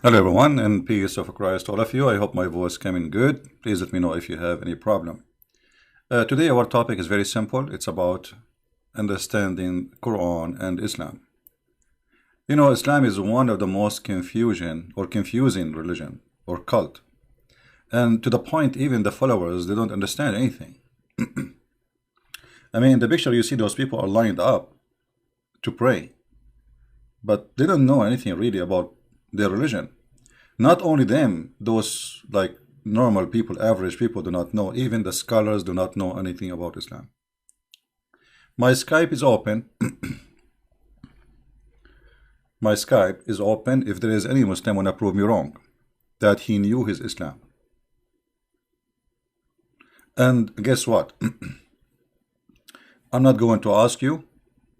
Hello everyone, and peace of Christ to all of you. I hope my voice coming good. Please let me know if you have any problem. Today our topic is very simple. It's about understanding Quran and Islam. You know, Islam is one of the most confusing religion or cult. And to the point even the followers, they don't understand anything. I mean, in the picture you see those people are lined up to pray, but they don't know anything really about their religion. Not only them, those like normal people, average people do not know. Even the scholars do not know anything about Islam. My Skype is open. My Skype is open if there is any Muslim want to prove me wrong, that he knew his Islam. And guess what? I'm not going to ask you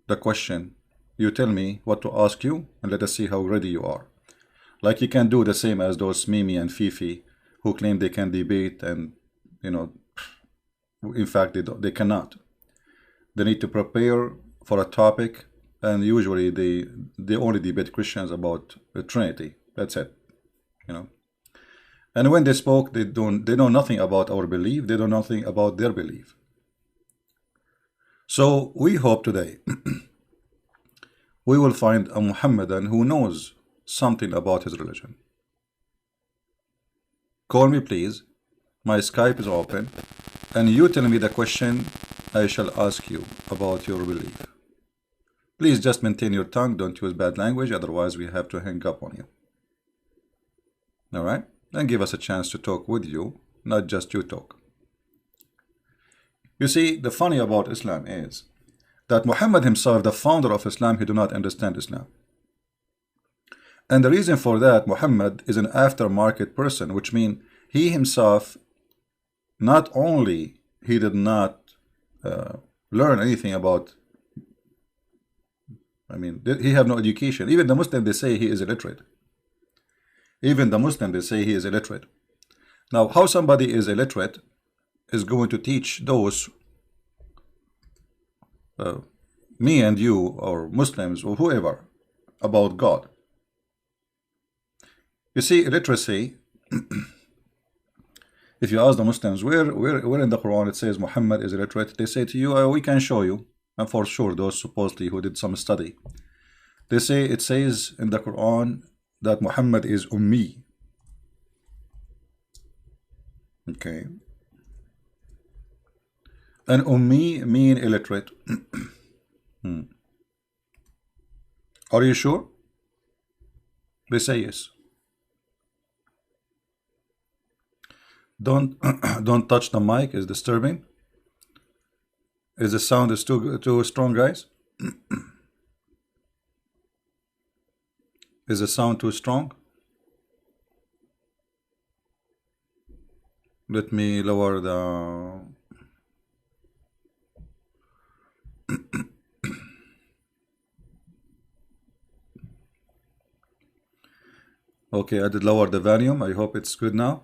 the question. You tell me what to ask you, and let us see how ready you are. Like you can do the same as those Mimi and Fifi who claim they can debate, and you know, in fact they cannot. They need to prepare for a topic, and usually they only debate Christians about the Trinity. That's it, you know. And when they spoke, they know nothing about our belief. They know nothing about their belief. So we hope today we will find a Muhammadan who knows something about his religion. Call me please. My Skype is open, and you tell me the question I shall ask you about your belief. Please just maintain your tongue, don't use bad language, otherwise we have to hang up on you. Alright? And give us a chance to talk with you, not just you talk. You see, the funny about Islam is that Muhammad himself, the founder of Islam, he do not understand Islam. And the reason for that, Muhammad is an aftermarket person, which means he himself, not only he did not learn anything about, I mean, he have no education. Even the Muslim, they say he is illiterate. Even the Muslim, they say he is illiterate. Now, how somebody is illiterate is going to teach those, me and you, or Muslims, or whoever, about God? You see, illiteracy, if you ask the Muslims, where in the Quran it says Muhammad is illiterate, they say to you, we can show you. And for sure, those supposedly who did some study, they say it says in the Quran that Muhammad is Ummi. Okay. And Ummi mean illiterate. Are you sure? They say yes. Don't don't touch the mic, it's disturbing. Is the sound is too strong, guys? Is the sound too strong? Let me lower the okay, I did lower the volume. I hope it's good now.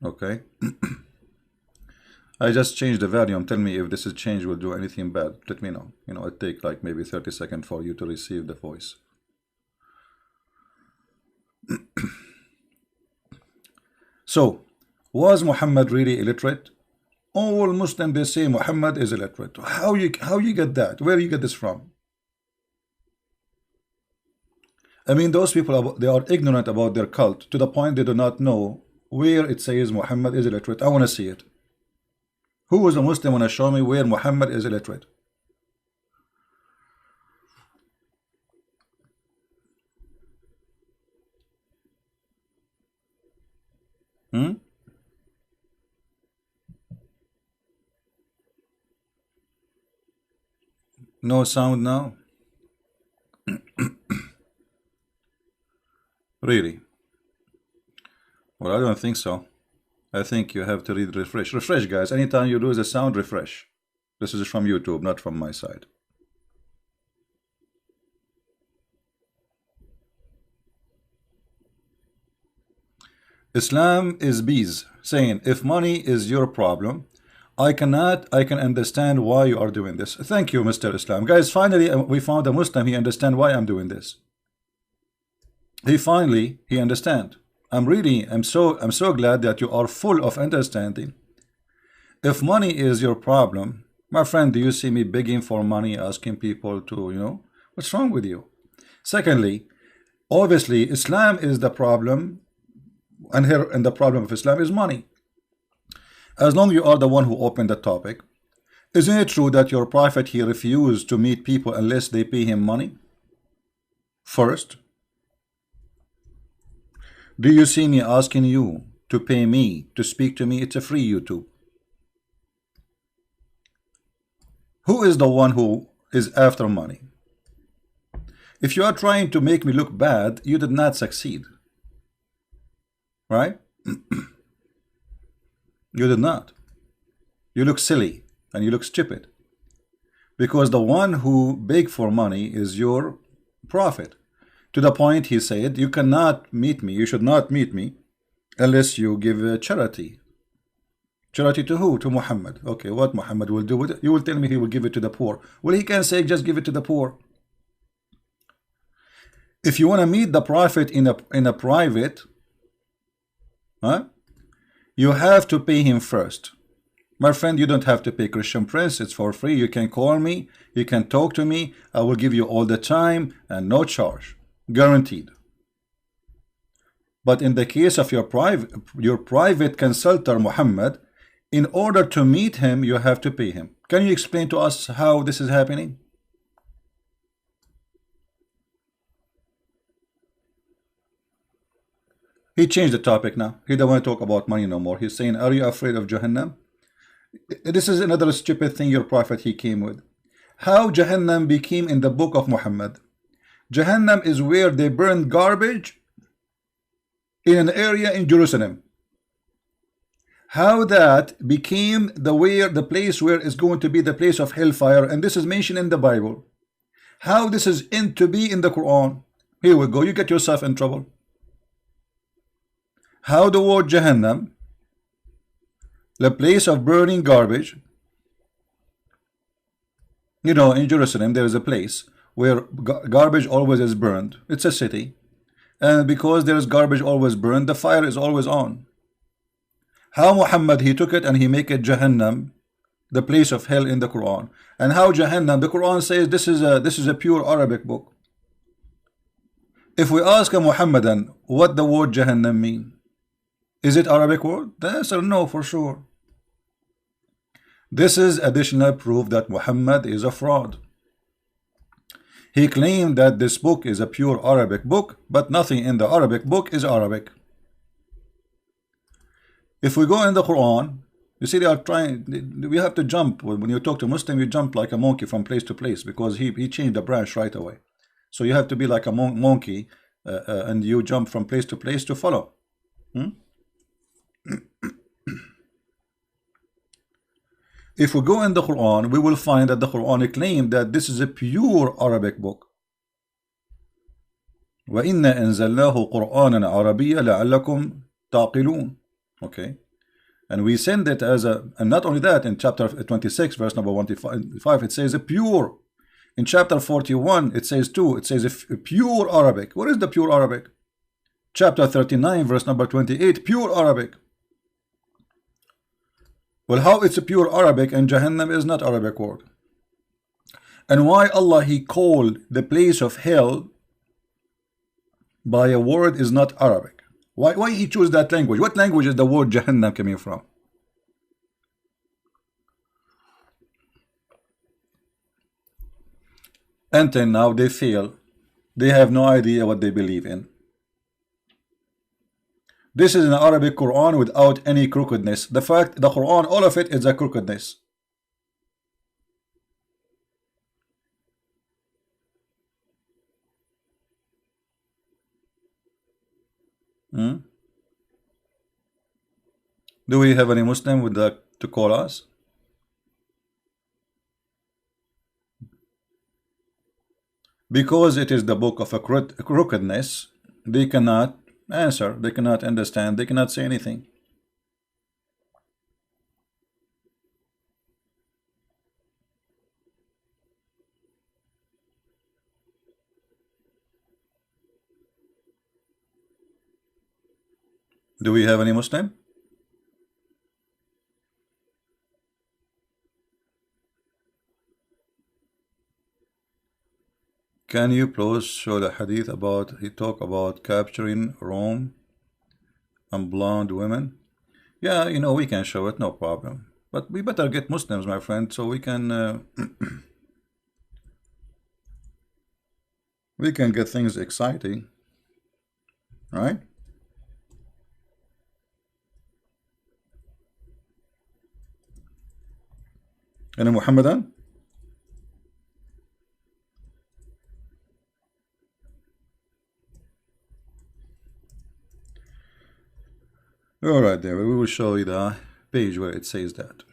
Okay. I just changed the volume. Tell me if this is change will do anything bad. Let me know. You know, it take like maybe 30 seconds for you to receive the voice. So, was Muhammad really illiterate? All Muslims, they say Muhammad is illiterate. How you get that? Where you get this from? I mean, those people, they are ignorant about their cult to the point they do not know where it says Muhammad is illiterate. I want to see it. Who is a Muslim want to show me where Muhammad is illiterate? No sound now? Really? Well, I don't think so. I think you have to read refresh. Refresh, guys. Anytime you lose a sound, refresh. This is from YouTube, not from my side. Islam is bees, saying if money is your problem, I can understand why you are doing this. Thank you, Mr. Islam. Guys, finally we found a Muslim. He understand why I'm doing this. He understand. I'm so glad that you are full of understanding. If money is your problem, my friend, do you see me begging for money, asking people to, what's wrong with you? Secondly, obviously Islam is the problem, and the problem of Islam is money. As long as you are the one who opened the topic, isn't it true that your prophet, he refused to meet people unless they pay him money first? Do you see me asking you to pay me to speak to me? It's a free YouTube. Who is the one who is after money? If you are trying to make me look bad, you did not succeed. Right? You did not. You look silly and you look stupid. Because the one who begged for money is your prophet. To the point he said, you cannot meet me, you should not meet me unless you give charity. Charity to who? To Muhammad. Okay, what Muhammad will do with it? You will tell me he will give it to the poor. Well, he can say just give it to the poor. If you want to meet the prophet in a private, you have to pay him first. My friend, you don't have to pay. Christian Prince, it's for free. You can call me, you can talk to me. I will give you all the time and no charge, guaranteed. But in the case of your private consultant Muhammad, in order to meet him, you have to pay him. Can you explain to us how this is happening? He changed the topic now. He don't want to talk about money no more. He's saying, are you afraid of Jahannam? This is another stupid thing your prophet he came with. How Jahannam became in the book of Muhammad. Jahannam is where they burn garbage in an area in Jerusalem. How that became the place where is going to be the place of hellfire, and this is mentioned in the Bible. How this is to be in the Quran. Here we go. You get yourself in trouble. How the word Jahannam, the place of burning garbage, in Jerusalem there is a place where garbage always is burned. It's a city, and because there is garbage always burned, the fire is always on. How Muhammad he took it and he make it Jahannam, the place of hell in the Quran. And how Jahannam, the Quran says this is a pure Arabic book. If we ask a Muhammadan what the word Jahannam mean, is it Arabic word? The answer no, for sure. This is additional proof that Muhammad is a fraud. He claimed that this book is a pure Arabic book, but nothing in the Arabic book is Arabic. If we go in the Quran, you see they are trying, we have to jump. When you talk to Muslim, you jump like a monkey from place to place because he changed the branch right away. So you have to be like a monkey and you jump from place to place to follow. If we go in the Quran, we will find that the Quran claimed that this is a pure Arabic book. وَإِنَّا أَنزَلْنَاهُ قُرْآنًا عَرَبِيًّا لَعَلَّكُمْ تَعْقِلُونَ. Okay, and we send it as and not only that, in chapter 26 verse number 155 it says a pure. In chapter 41 it says too, it says a pure Arabic. What is the pure Arabic? Chapter 39 verse number 28, pure Arabic. Well, how it's a pure Arabic and Jahannam is not Arabic word? And why Allah he called the place of hell by a word is not Arabic? Why he chose that language? What language is the word Jahannam coming from? Until now they fail. They have no idea what they believe in. This is an Arabic Quran without any crookedness. The fact, the Quran, all of it is a crookedness. Do we have any Muslim with that to call us? Because it is the book of a crookedness, they cannot answer, they cannot understand, they cannot say anything. Do we have any Muslim? Can you please show the hadith about he talk about capturing Rome and blonde women? Yeah, you know, we can show it, no problem. But we better get Muslims, my friend, so we can we can get things exciting, right? And Muhammadan? All right, there. We will show you the page where it says that.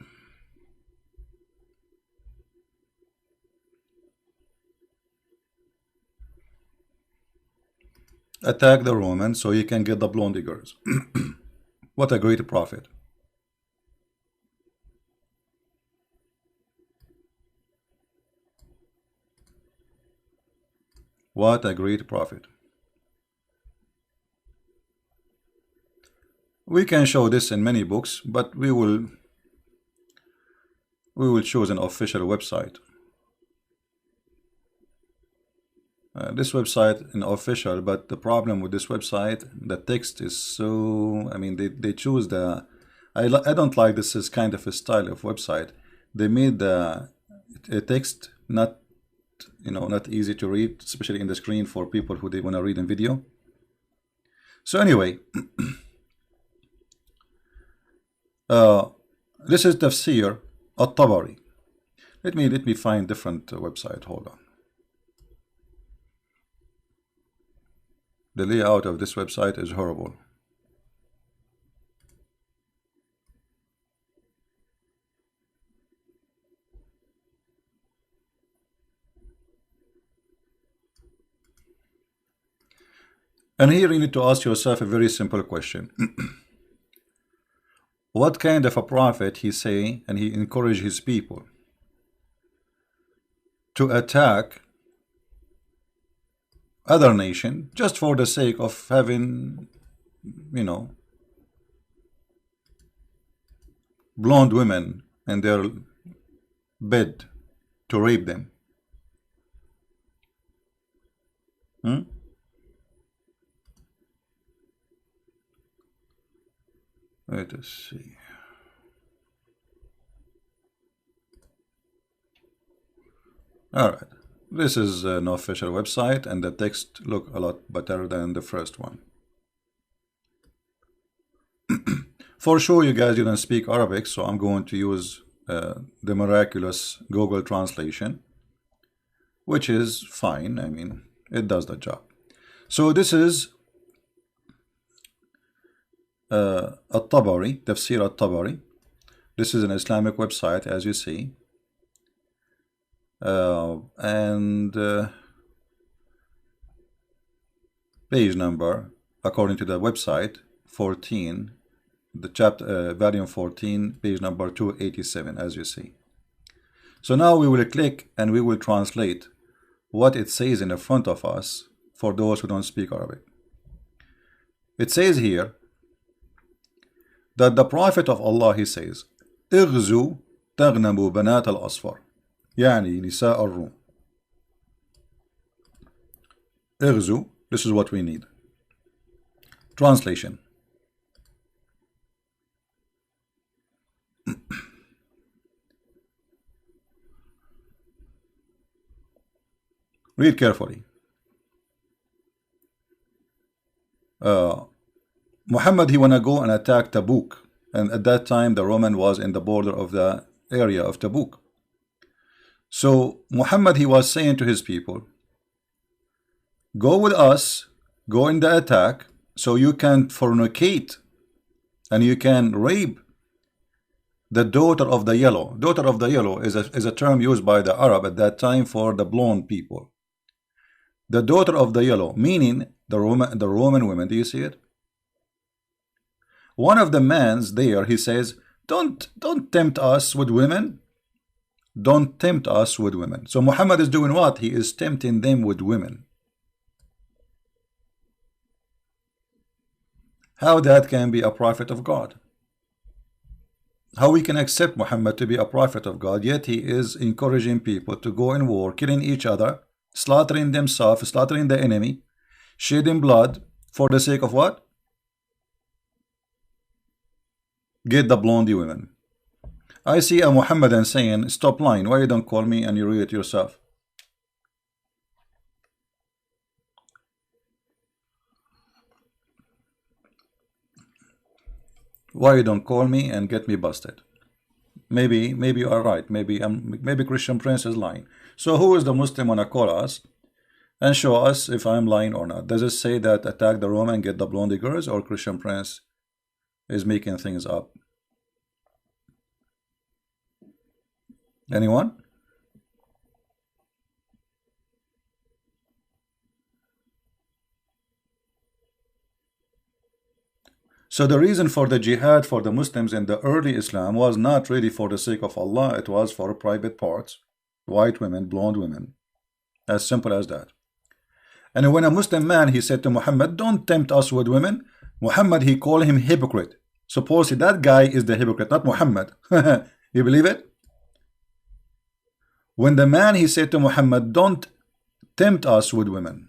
Attack the Romans so you can get the blonde girls. What a great prophet. What a great prophet. We can show this in many books, but we will choose an official website. This website an official, but the problem with this website, the text is so, I mean, they choose the, I don't like this is kind of a style of website. They made the text not, you know, not easy to read, especially in the screen for people who they want to read in video. So anyway, this is Tafsir At-Tabari. Let me find different website. Hold on. The layout of this website is horrible. And here you need to ask yourself a very simple question. What kind of a prophet he say and he encourage his people to attack other nation just for the sake of having, you know, blonde women in their bed to rape them? Let us see. All right. This is an official website, and the text look a lot better than the first one. For sure, you guys didn't speak Arabic, so I'm going to use the miraculous Google translation, which is fine. I mean, it does the job. So this is At-Tabari, Tafsir At-Tabari. This is an Islamic website, as you see. And page number, according to the website, 14, the chapter, volume 14, page number 287, as you see. So now we will click and we will translate what it says in the front of us for those who don't speak Arabic. It says here that the Prophet of Allah, he says, اغزوا تغنموا بنات الأصفر يعني نساء الروم. اغزوا, this is what we need. Translation. Read carefully. Muhammad, he wanna go and attack Tabuk, and at that time the Roman was in the border of the area of Tabuk. So Muhammad, he was saying to his people, go with us, go in the attack, so you can fornicate and you can rape the daughter of the yellow. Daughter of the yellow is a term used by the Arab at that time for the blonde people. The daughter of the yellow, meaning the Roman women. Do you see it? One of the mans there, he says, don't tempt us with women. Don't tempt us with women. So Muhammad is doing what? He is tempting them with women. How that can be a prophet of God? How we can accept Muhammad to be a prophet of God, yet he is encouraging people to go in war, killing each other, slaughtering themselves, slaughtering the enemy, shedding blood for the sake of what? Get the blondie women. I see a Muhammadan saying, stop lying, why you don't call me and you read it yourself? Why you don't call me and get me busted? Maybe you are right. Maybe Christian Prince is lying. So who is the Muslim wanna call us and show us if I'm lying or not? Does it say that attack the Roman and get the blondie girls, or Christian Prince is making things up? Anyone? So the reason for the jihad for the Muslims in the early Islam was not really for the sake of Allah, it was for private parts, white women, blonde women, as simple as that. And when a Muslim man, he said to Muhammad, don't tempt us with women, Muhammad, he called him hypocrite. Supposedly that guy is the hypocrite, not Muhammad. You believe it? When the man, he said to Muhammad, don't tempt us with women.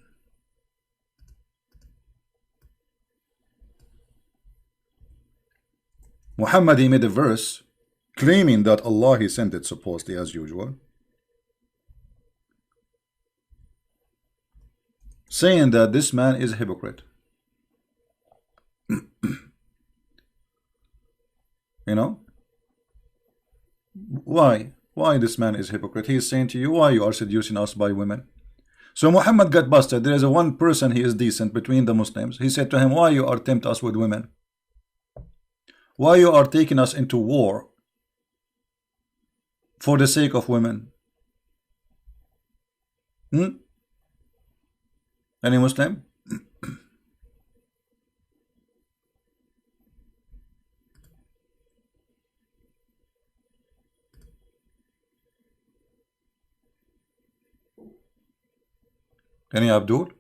Muhammad, he made a verse claiming that Allah, he sent it supposedly as usual, saying that this man is a hypocrite. You know? Why this man is a hypocrite? He is saying to you, why you are seducing us by women? So Muhammad got busted. There is a one person, he is decent between the Muslims. He said to him, why you are tempt us with women? Why you are taking us into war for the sake of women? Any Muslim? Any Abdul?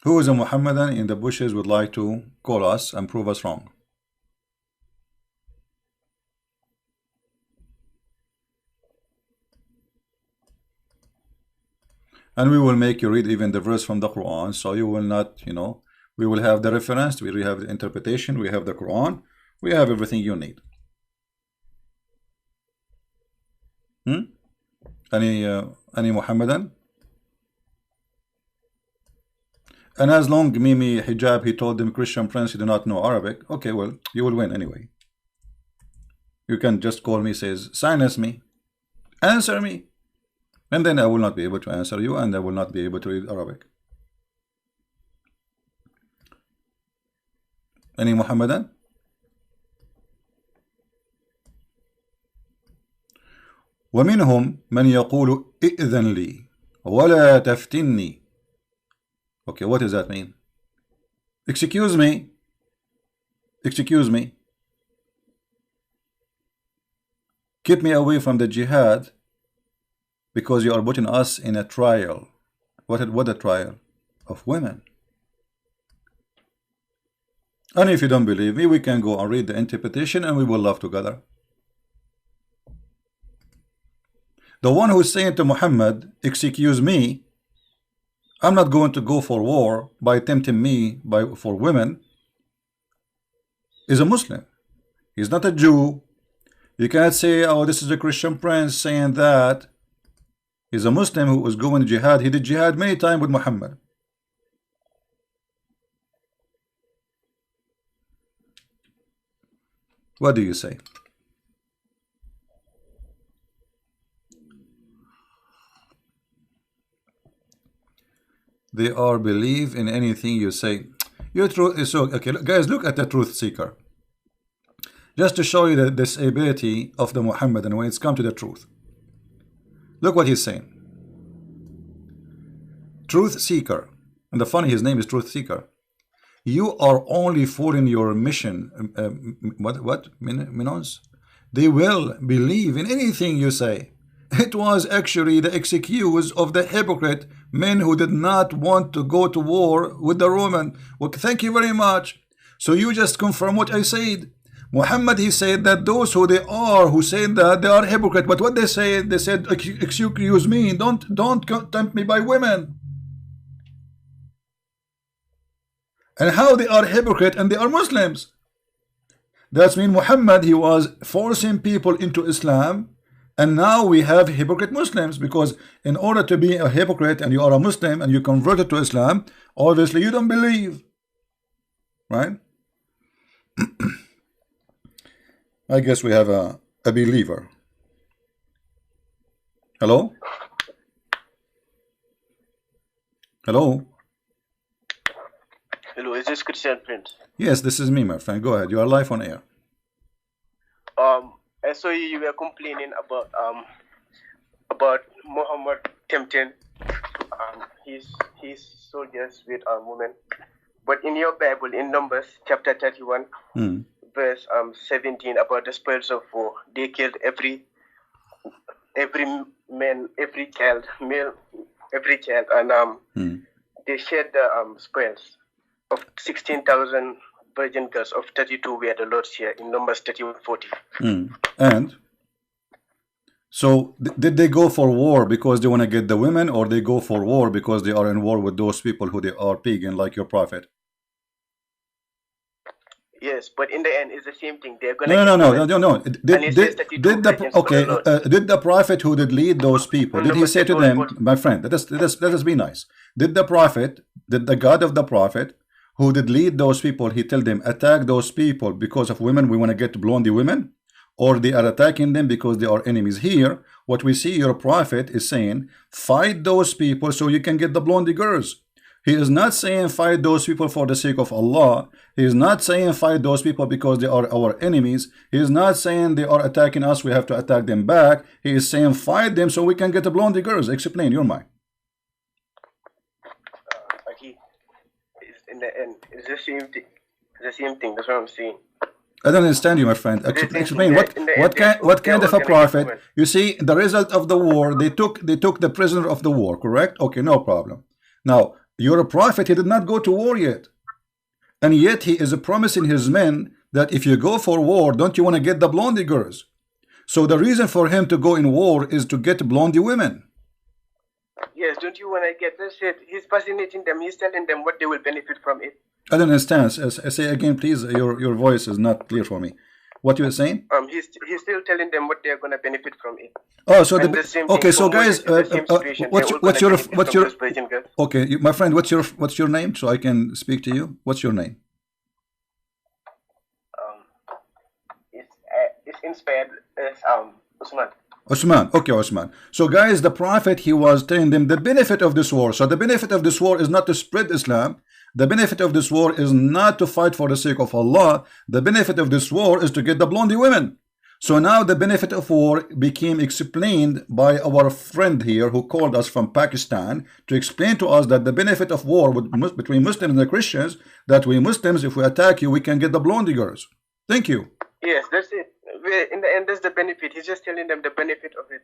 Who is a Muhammadan in the bushes would like to call us and prove us wrong? And we will make you read even the verse from the Quran, so you will not, you know, we will have the reference, we have the interpretation, we have the Quran, we have everything you need. Any Muhammadan? And as long Mimi Hijab, he told them, Christian Prince, you do not know Arabic. Okay, well, you will win anyway. You can just call me, says, silence me, answer me, and then I will not be able to answer you, and I will not be able to read Arabic. Any Muhammadan? ومنهم من يقول إئذن لي ولا تفتني. Okay, what does that mean? Excuse me. Excuse me. Keep me away from the jihad because you are putting us in a trial. What a trial? Of women. And if you don't believe me, we can go and read the interpretation and we will laugh together. The one who is saying to Muhammad, excuse me, I'm not going to go for war by tempting me for women, is a Muslim. He's not a Jew. You can't say, oh, this is a Christian Prince saying that. He's a Muslim who was going to jihad. He did jihad many times with Muhammad. What do you say? They are believe in anything you say. Your truth is so okay. Guys, look at the truth seeker. Just to show you the disability of the Muhammadan when it's come to the truth. Look what he's saying. Truth seeker. And the funny, his name is Truth Seeker. You are only fooling your mission. What? Minos? They will believe in anything you say. It was actually the excuse of the hypocrite men who did not want to go to war with the Roman. Well, thank you very much. So you just confirm what I said. Muhammad, he said that those who they are, who said that they are hypocrite. But what they said, excuse me, don't tempt me by women. And how they are hypocrite and they are Muslims. That means Muhammad, he was forcing people into Islam, and now we have hypocrite Muslims, because in order to be a hypocrite and you are a Muslim and you converted to Islam, obviously you don't believe, right? I guess we have a believer. Hello? Hello? Hello, is this Christian Prince? Yes, this is me, my friend. Go ahead. You are live on air. I saw you were complaining about Muhammad tempting his soldiers with women. But in your Bible, in Numbers chapter 31, verse 17, about the spoils of war, they killed every man, every child, male, every child, and they shared the spoils of 16,000 virgin girls, of 32 were the Lord's share in Numbers 31:40. And so did they go for war because they want to get the women, or they go for war because they are in war with those people who they are pagan, like your prophet? Yes, but in the end, it's the same thing. They're going No. Did the prophet who did lead those people, did he say to them, my friend, let us be nice. Did the God of the prophet who did lead those people, he tell them, attack those people because of women, we want to get blondie women? Or they are attacking them because they are enemies? Here, what we see your prophet is saying, fight those people so you can get the blondie girls. He is not saying fight those people for the sake of Allah. He is not saying fight those people because they are our enemies. He is not saying they are attacking us, we have to attack them back. He is saying fight them so we can get the blondie girls. Explain your mind. In the end, it's the same thing. It's the same thing. That's what I'm saying. I don't understand you, my friend. Explain what kind of a prophet? You see, the result of the war, they took the prisoner of the war, correct? Okay, no problem. Now, you're a prophet, he did not go to war yet. And yet he is promising his men that if you go for war, don't you want to get the blondie girls? So the reason for him to go in war is to get blondie women. Yes, don't you want to get this shit? He's fascinating them. He's telling them what they will benefit from it. I don't understand. Say again, please. Your voice is not clear for me. What you were saying? He's still telling them what they're gonna benefit from it. Oh, so okay. So guys, what's your okay, my friend? What's your name so I can speak to you? What's your name? It's inspired as Usman. Osman. Okay, Osman. So guys, the prophet, he was telling them the benefit of this war. So the benefit of this war is not to spread Islam. The benefit of this war is not to fight for the sake of Allah. The benefit of this war is to get the blondie women. So now the benefit of war became explained by our friend here who called us from Pakistan to explain to us that the benefit of war between Muslims and the Christians, that we Muslims, if we attack you, we can get the blondie girls. Thank you. Yes, that's it. In the end, that's the benefit. He's just telling them the benefit of it.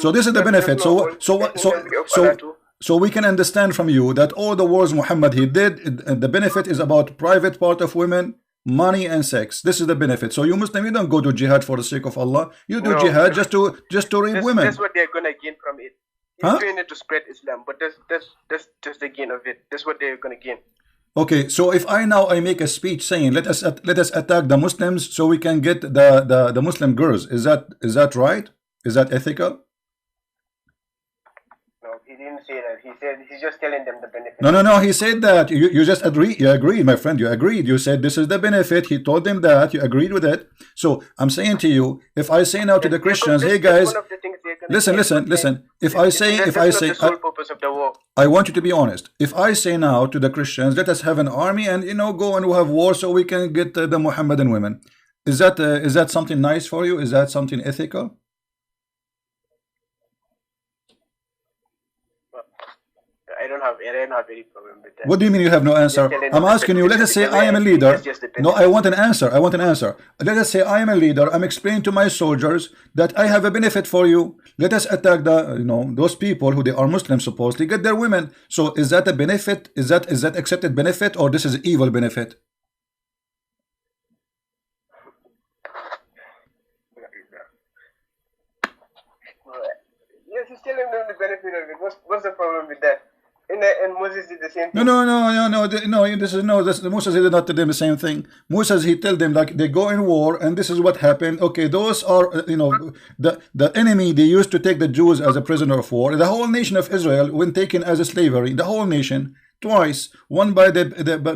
So this is the benefit. So we can understand from you that all the wars Muhammad he did, the benefit is about private part of women, money and sex. This is the benefit. So you Muslim, you don't go to jihad for the sake of Allah. You do jihad just to rape women. That's what they're gonna gain from it. He's doing it to spread Islam, but that's just the gain of it. That's what they're gonna gain. Okay, so if I make a speech saying let us attack the Muslims so we can get the Muslim girls, is that right? Is that ethical? No, he didn't say that. He said he's just telling them the benefit. No. He said that. You just agreed. You agreed, my friend. You agreed. You said this is the benefit. He told them that. You agreed with it. So I'm saying to you, if I say now to the Christians, hey guys, listen. If I say, I want you to be honest. If I say now to the Christians, let us have an army and go and have war so we can get the Muhammadan women. Is that something nice for you? Is that something ethical? I don't have don't have any problem with that. What do you mean you have no answer? I'm asking you, let us say I am a leader. No, I want an answer. I want an answer. Let us say I am a leader. I'm explaining to my soldiers that I have a benefit for you. Let us attack the, those people who they are Muslims supposedly, get their women. So is that a benefit? Is that accepted benefit, or this is evil benefit? Yes, he's telling them the benefit of it. What's the problem with that? And Moses did the same thing. Moses did not tell them the same thing. Moses, he told them like they go in war and this is what happened. Okay, those are the enemy. They used to take the Jews as a prisoner of war. The whole nation of Israel when taken as a slavery. The whole nation twice. One by the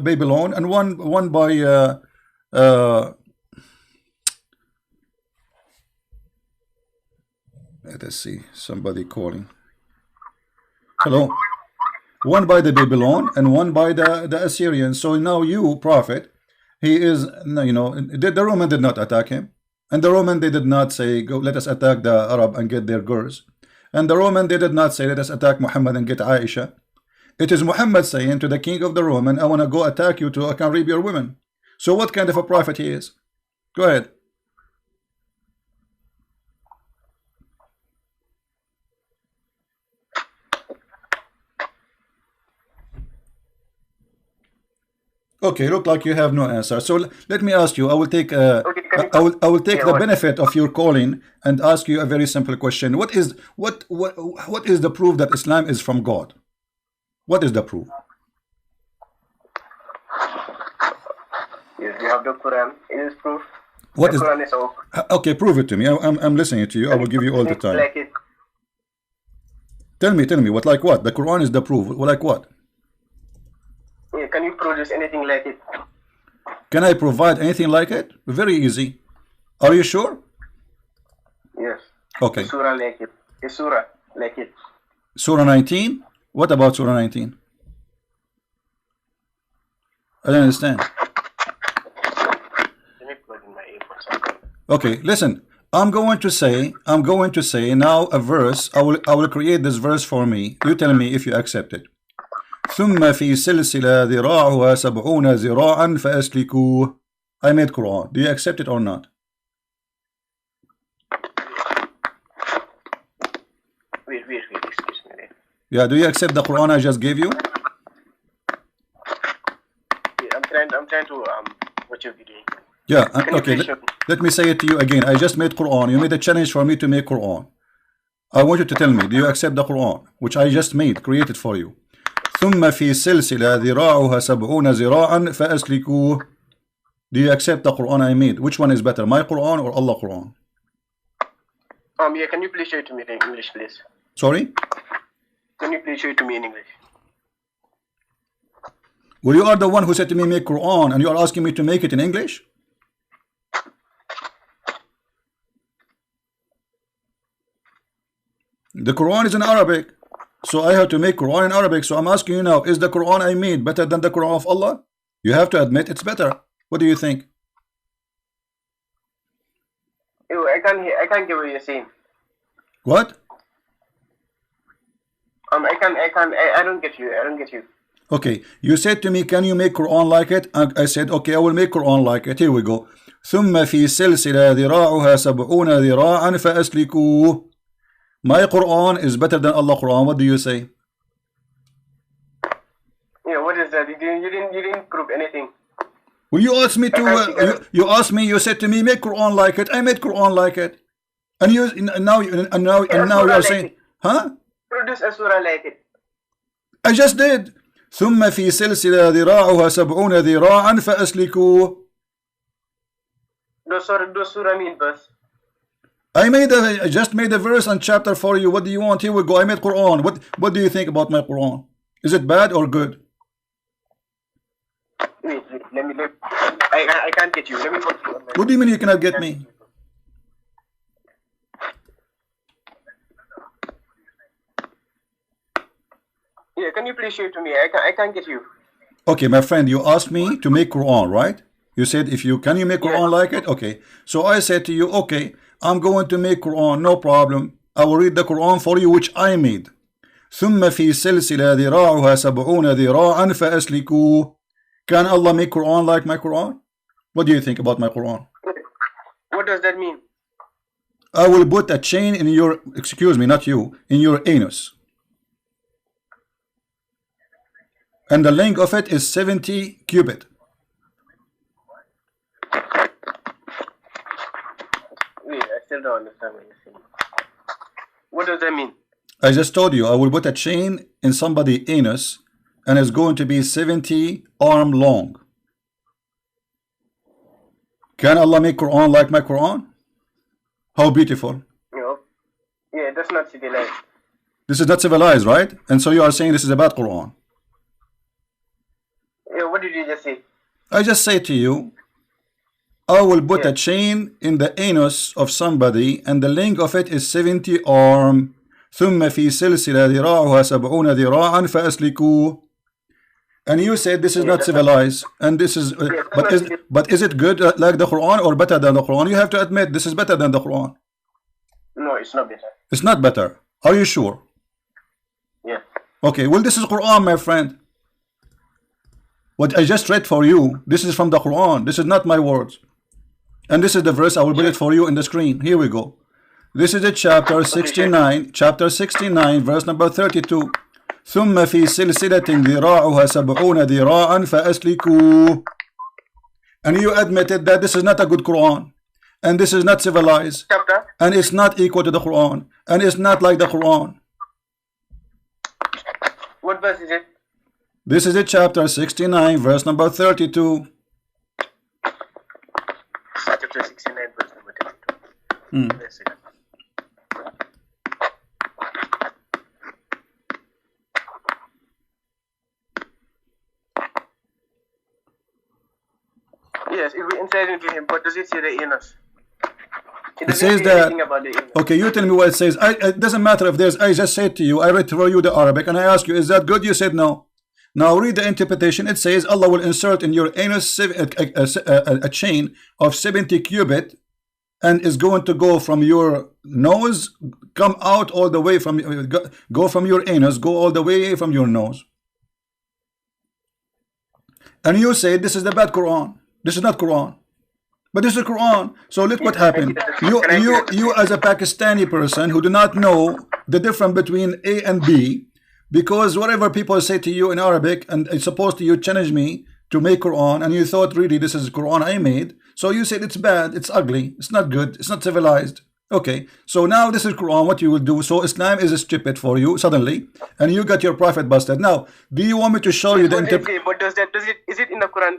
Babylon and one by let us see, somebody calling. Hello. One by the Babylon and one by the Assyrians. So now you, prophet, he is, the Roman did not attack him. And the Roman, they did not say, go, let us attack the Arab and get their girls. And the Roman, they did not say, let us attack Muhammad and get Aisha. It is Muhammad saying to the king of the Roman, I want to go attack you I can rape your women. So what kind of a prophet he is? Go ahead. Okay, look like you have no answer. So let me ask you. I will take I will take the benefit of your calling and ask you a very simple question. What is the proof that Islam is from God? What is the proof? Yes, you have the Quran. It is proof. What the is? Quran is all. Okay, prove it to me. I'm listening to you. I will give you all the time. Like it. Tell me. What like what? The Quran is the proof. Like what? Yeah, can you produce anything like it? Can I provide anything like it? Very easy. Are you sure? Yes. Okay. A surah like it. A surah like it. Surah 19? What about Surah 19? I don't understand. Let me plug in my earphones. Okay, listen. I'm going to say now a verse. I will create this verse for me. You tell me if you accept it. ثم في سلسلة ذراعها 70 ذراعا فأسلكوه. I made Quran. Do you accept it or not? Wait, excuse me. Yeah, do you accept the Quran I just gave you? Yeah, I'm trying to watch your video. Yeah, okay. Let me say it to you again. I just made Quran. You made a challenge for me to make Quran. I want you to tell me, do you accept the Quran which I just created for you? ثم في سلسلة ذراعها 70 ذراعا فأسلكوه. Do you accept the Quran I made? Which one is better, my Quran or Allah Quran? Yeah, can you please show it to me in English, please? Sorry? Can you please show it to me in English? Well, you are the one who said to me make Quran and you are asking me to make it in English? The Quran is in Arabic. So I have to make Quran in Arabic. So I'm asking you now, is the Quran I made better than the Quran of Allah? You have to admit it's better. What do you think? I can't get what you're saying. What? I don't get you. Okay, you said to me, can you make Quran like it? And I said, okay, I will make Quran like it. Here we go. ثم في سلسلة ذراعها 70 ذراعا فأسلكوه. My Quran is better than Allah Quran. What do you say? Yeah, what is that? You didn't prove anything. Well, you asked me to. You said to me, make Quran like it. I made Quran like it. And now you are saying, huh? Produce a surah like it. I just did. ثم في سلسلة ذراعها 70 ذراعا فأسلكوه. Those surah mean verse. I just made a verse and chapter for you. What do you want? Here we go. I made Quran. What do you think about my Quran? Is it bad or good? Wait, let me look. I can't get you. Let me put you on my... What do you mean you cannot get me? Yeah, can you please show it to me? I can't get you. Okay, my friend, you asked me to make Quran, right? You said can you make Quran like it? Okay. So I said to you, okay, I'm going to make Quran, no problem. I will read the Quran for you, which I made. ثم في سلسلة ذراعها 70 ذراعا فأسلكوه. Can Allah make Quran like my Quran? What do you think about my Quran? What does that mean? I will put a chain in your, excuse me, not you, in your anus. And the length of it is 70 cubit. Wait, I still don't understand what you're saying. What does that mean? I just told you, I will put a chain in somebody's anus and it's going to be 70 arm long. Can Allah make Quran like my Quran? How beautiful. No. Yeah, that's not civilized. This is not civilized, right? And so you are saying this is a bad Quran. Yeah, what did you just say? I just say to you, I will put a chain in the anus of somebody and the length of it is 70 arm. ثم في سلسلة ذراعها 70 ذراعا فأسلكوه. And you said this is not civilized, and this is, but is it good like the Quran or better than the Quran? You have to admit this is better than the Quran. No, it's not better. It's not better. Are you sure? Yeah. Okay, well this is Quran, my friend. What I just read for you, this is from the Quran. This is not my words. And this is the verse, I will put it for you in the screen. Here we go. This is a chapter 69, chapter 69, verse number 32. ثم في سلسلة ذراعها 70 ذراعا فأسلكوه. And you admitted that this is not a good Quran, and this is not civilized, and it's not equal to the Quran, and it's not like the Quran. What verse is it? This is a chapter 69, verse number 32. Chapter 69, verse number 32. Yes, if we insert into him, but does it say the anus? It says that. Okay, you tell me what it says. It doesn't matter if there's. I just said to you, I read for you the Arabic, and I asked you, is that good? You said no. Now read the interpretation. It says Allah will insert in your anus a chain of 70 cubit, and is going to go from your nose, come out all the way from go from your anus, go all the way from your nose. And you say this is the bad Quran. This is not Quran, but this is Quran. So look what happened. You as a Pakistani person who do not know the difference between A and B, because whatever people say to you in Arabic, and it's supposed to you challenge me to make Quran, and you thought really this is Quran I made. So you said it's bad, it's ugly, it's not good, it's not civilized. Okay, so now this is Quran, what you will do. So Islam is stupid for you suddenly, and you got your prophet busted. Now, do you want me to show you the interpretation? But is it in the Quran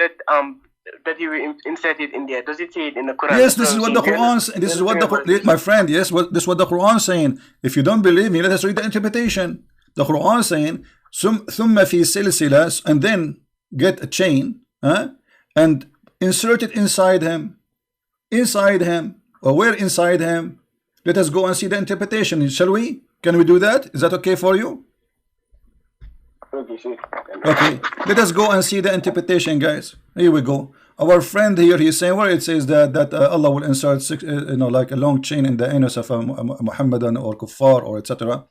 that you inserted in there? Does it say it in the Quran? Yes, this is what the Quran. This is what the my friend. Yes, this is what the Quran saying. If you don't believe me, let us read the interpretation. The Quran saying ثم في سلسلة, and then get a chain, and insert it inside him, or where inside him? Let us go and see the interpretation. Shall we? Can we do that? Is that okay for you? Okay, sure. Okay, let us go and see the interpretation, guys. Here we go. Our friend here, he's saying where it says that Allah will insert like a long chain in the anus of a Muhammadan or kuffar or etc.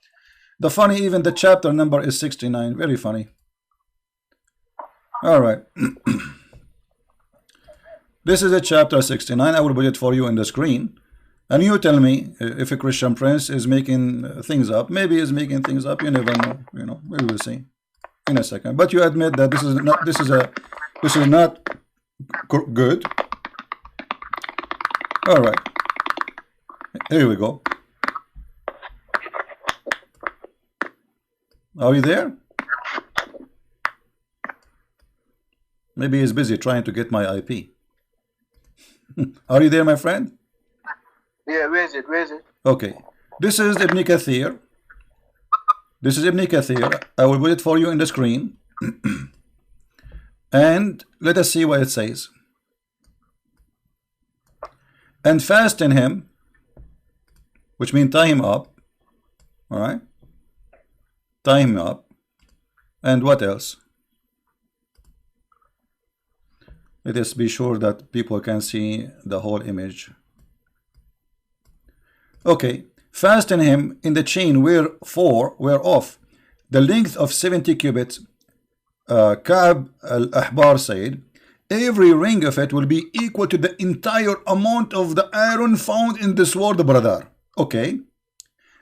The funny, even the chapter number is 69. Very funny. All right. This is a chapter 69. I will put it for you in the screen. And you tell me if a Christian prince is making things up. Maybe he's making things up. You never know. We will see in a second. But you admit that this is not good. All right. Here we go. Are you there? Maybe he's busy trying to get my IP. Are you there, my friend? Yeah, where is it? Okay. This is Ibn Kathir. I will put it for you in the screen. And let us see what it says. And fasten him, which means tie him up. All right? Tie him up. And what else? Let us be sure that people can see the whole image. Okay, fasten him in the chain whereof the length of 70 cubits, Ka'b al-Ahbar said, every ring of it will be equal to the entire amount of the iron found in this world, brother. Okay.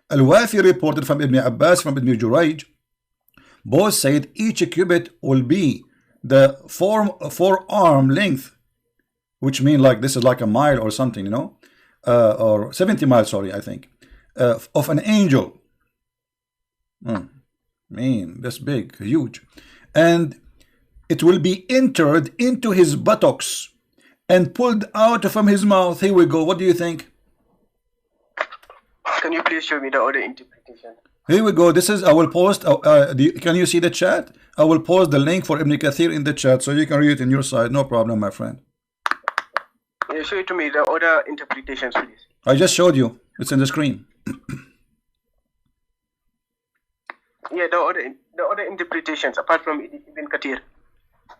Al-Wafi reported from Ibn Abbas, from Ibn Jurayj, both said each cubit will be the forearm length, which mean like this is like a mile or something, you know, or 70 miles, sorry, I think, of an angel. Man, that's big, huge. And it will be entered into his buttocks and pulled out from his mouth. Here we go. What do you think? Can you please show me the other interpretation? Here we go. This is, I will post, can you see the chat? I will post the link for Ibn Kathir in the chat so you can read it in your side. No problem, my friend. Yeah, show it to me, the other interpretations, please. I just showed you. It's in the screen. Yeah, the other interpretations apart from Ibn Kathir.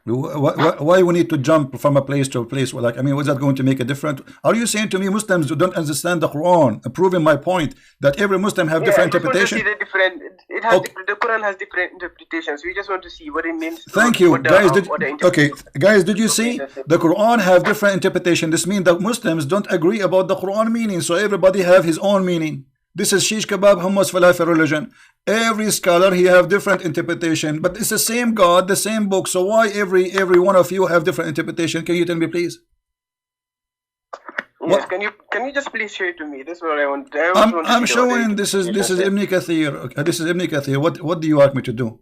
Why we need to jump from a place to a place? Like, I mean, was that going to make a difference? Are you saying to me Muslims who don't understand the Quran, proving my point that every Muslim have different interpretation? The Quran has different interpretations. We just want to see what it means. Thank you, guys. Guys, did you see the Quran have different interpretation? This means that Muslims don't agree about the Quran meaning, so everybody have his own meaning. This is shish kebab, hummus, falafel religion. Every scholar he have different interpretation, but it's the same God, the same book. So why every one of you have different interpretation? Can you tell me, please? Yes, can you just please show it to me? This is what I want. I'm showing. This is Ibn Kathir. This is Ibn Kathir. What do you want me to do?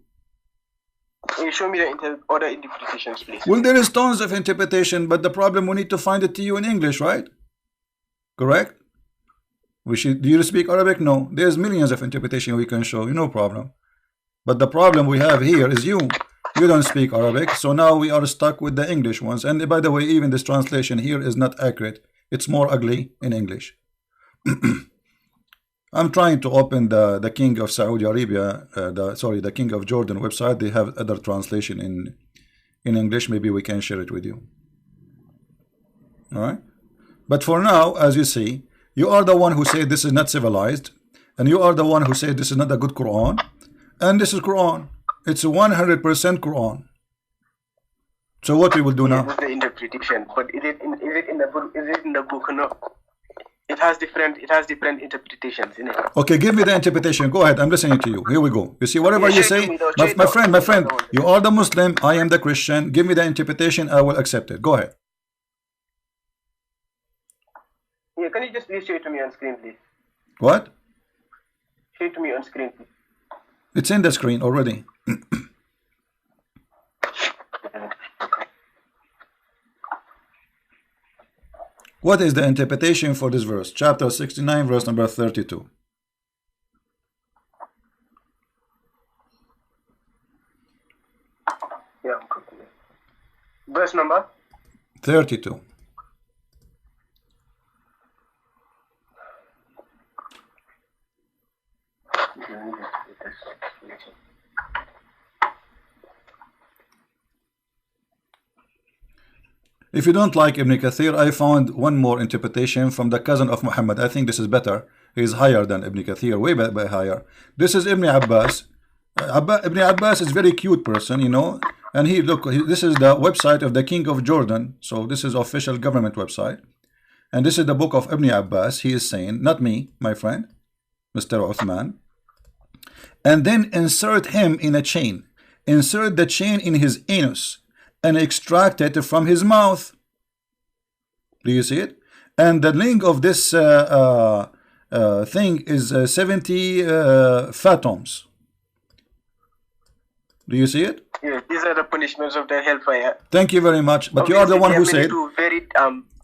Can you show me the other interpretations, please? Well, there is tons of interpretation, but the problem we need to find it to you in English, right? Correct? Do you speak Arabic? No. There's millions of interpretation we can show you, no problem. But the problem we have here is you don't speak Arabic, so now we are stuck with the English ones. And by the way, even this translation here is not accurate. It's more ugly in English. I'm trying to open the King of Saudi Arabia, the King of Jordan website. They have other translation in English. Maybe we can share it with you. All right. But for now, as you see, you are the one who said this is not civilized, and you are the one who said this is not a good Quran, and this is Quran. It's 100% Quran. So what we will do now? This is the interpretation, but is it in the book? Is it in the book? No. It has different interpretations in it. Okay, give me the interpretation. Go ahead. I'm listening to you. Here we go. You see, whatever you say, my friend, you are the Muslim. I am the Christian. Give me the interpretation. I will accept it. Go ahead. Yeah, can you just please show it to me on screen, please? What? Show it to me on screen, please. It's in the screen already. What is the interpretation for this verse? Chapter 69, verse number 32. Yeah. Verse number? 32. If you don't like Ibn Kathir, I found one more interpretation from the cousin of Muhammad. I think this is better. He is higher than Ibn Kathir, way higher. This is Ibn Abbas. Ibn Abbas is very cute person, you know. And this is the website of the King of Jordan. So this is official government website. And this is the book of Ibn Abbas. He is saying, not me, my friend, Mr. Uthman. And then insert him in a chain. Insert the chain in his anus and extract it from his mouth. Do you see it? And the length of this thing is 70 fathoms. Do you see it? Yeah, these are the punishments of the hellfire. Thank you very much. But you are the one who said.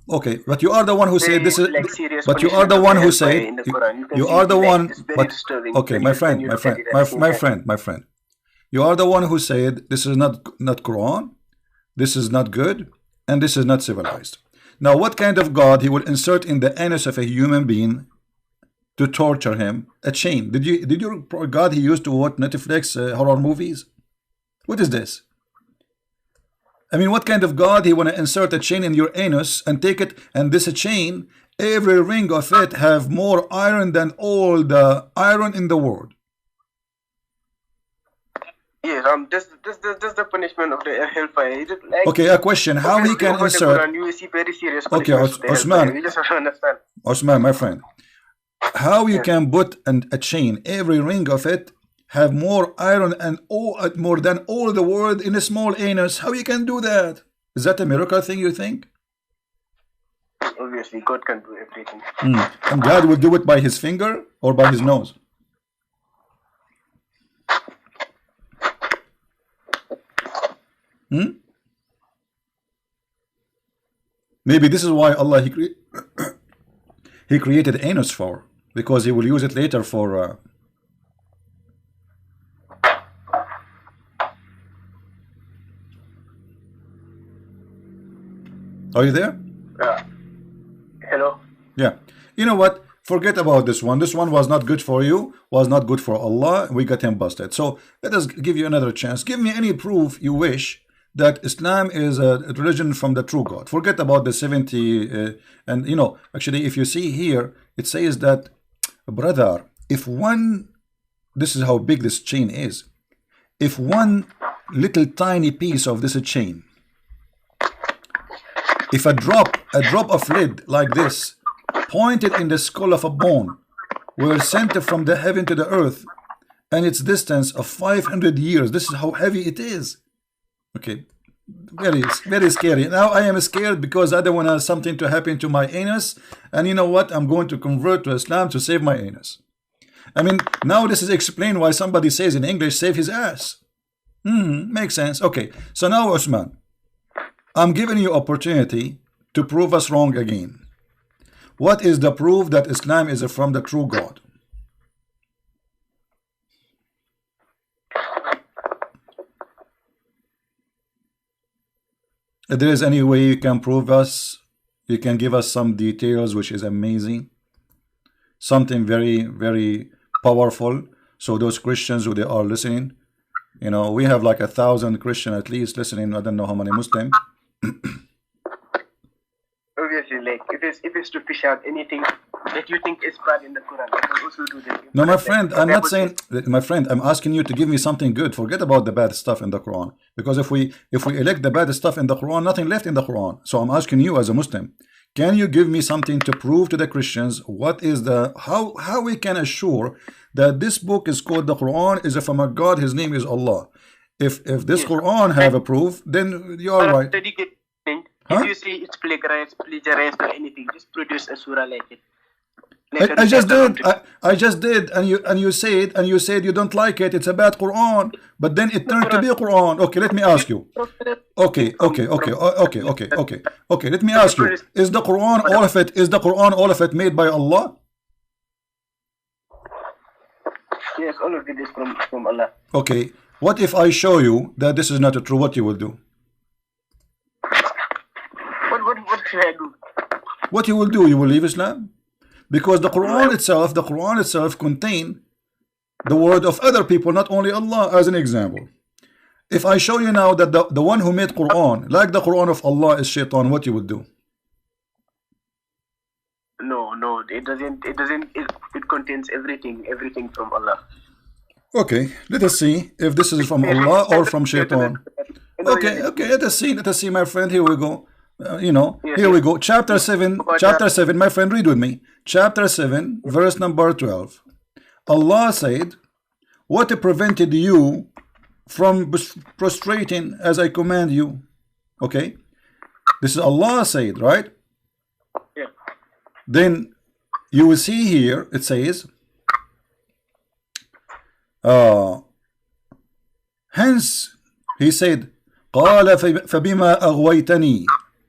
Okay, but you are the one who said this is. But you are the one who said. You are the one. But okay, my friend. You are the one who said this is not Quran. This is not good, and this is not civilized. Now, what kind of God he will insert in the anus of a human being to torture him? A chain. Did your God he used to watch Netflix horror movies? What is this? I mean, what kind of God he want to insert a chain in your anus and take it, and this chain, every ring of it have more iron than all the iron in the world. Yes, this the punishment of the hellfire. Is it like, okay, a question. How he can insert? Quran, you see very serious Okay, Osman. You just have to understand. Osman, my friend, how you can put a chain, every ring of it have more iron and more than all the world in a small anus? How you can do that? Is that a miracle thing, you think? Obviously, God can do everything. And God will do it by his finger or by his nose? Maybe this is why Allah he created anus for, because he will use it later for Are you there? Hello? Yeah. You know what? Forget about this one. This one was not good for you, was not good for Allah. We got him busted. So let us give you another chance. Give me any proof you wish that Islam is a religion from the true God. Forget about the 70 and you know, actually if you see here, it says that, brother, if one, this is how big this chain is, if one little tiny piece of this chain, if a drop of lead like this pointed in the skull of a bone were sent from the heaven to the earth, and its distance of 500 years, this is how heavy it is. Okay, very, very scary. Now I am scared because I don't want something to happen to my anus, and you know what? I'm going to convert to Islam to save my anus. I mean, now this is explained why somebody says in English, save his ass. Makes sense. Okay, so now Osman, I'm giving you opportunity to prove us wrong again. What is the proof that Islam is from the true God? If there is any way you can prove us, you can give us some details, which is amazing, something very, very powerful. So those Christians who they are listening, you know, we have like 1,000 Christians at least listening. I don't know how many Muslims. Obviously, like if it's to fish out anything that you think is bad in the Quran, I can also do that. No, my friend, I'm not saying, my friend, I'm asking you to give me something good. Forget about the bad stuff in the Quran, because if we elect the bad stuff in the Quran, nothing left in the Quran. So I'm asking you as a Muslim, can you give me something to prove to the Christians what is the how we can assure that this book is called the Quran is from a God, his name is Allah? If this Quran have a proof, then you are right. If you say it's plagiarized or anything, just produce a surah like it. I just did. I just did, and you said you don't like it. It's a bad Quran, but then it turned to be a Quran. Okay, let me ask you. Okay. Let me ask you: is the Quran all of it? Is the Quran all of it made by Allah? Yes, all of it is from Allah. Okay. What if I show you that this is not true? What you will do? What should I do? What you will do? You will leave Islam? Because the Quran itself contain the word of other people, not only Allah. As an example, if I show you now that the one who made Quran, like the Quran of Allah, is shaitan, what you would do? No, it doesn't. It contains everything from Allah. Okay, let us see if this is from Allah or from shaitan. Okay, let us see, my friend. Here we go. Here we go. Chapter 7, my friend, read with me. Chapter 7, verse number 12. Allah said, what prevented you from prostrating as I command you? Okay, this is Allah said, right? Yeah. Then you will see here it says, hence he said, قال فبما أغويتني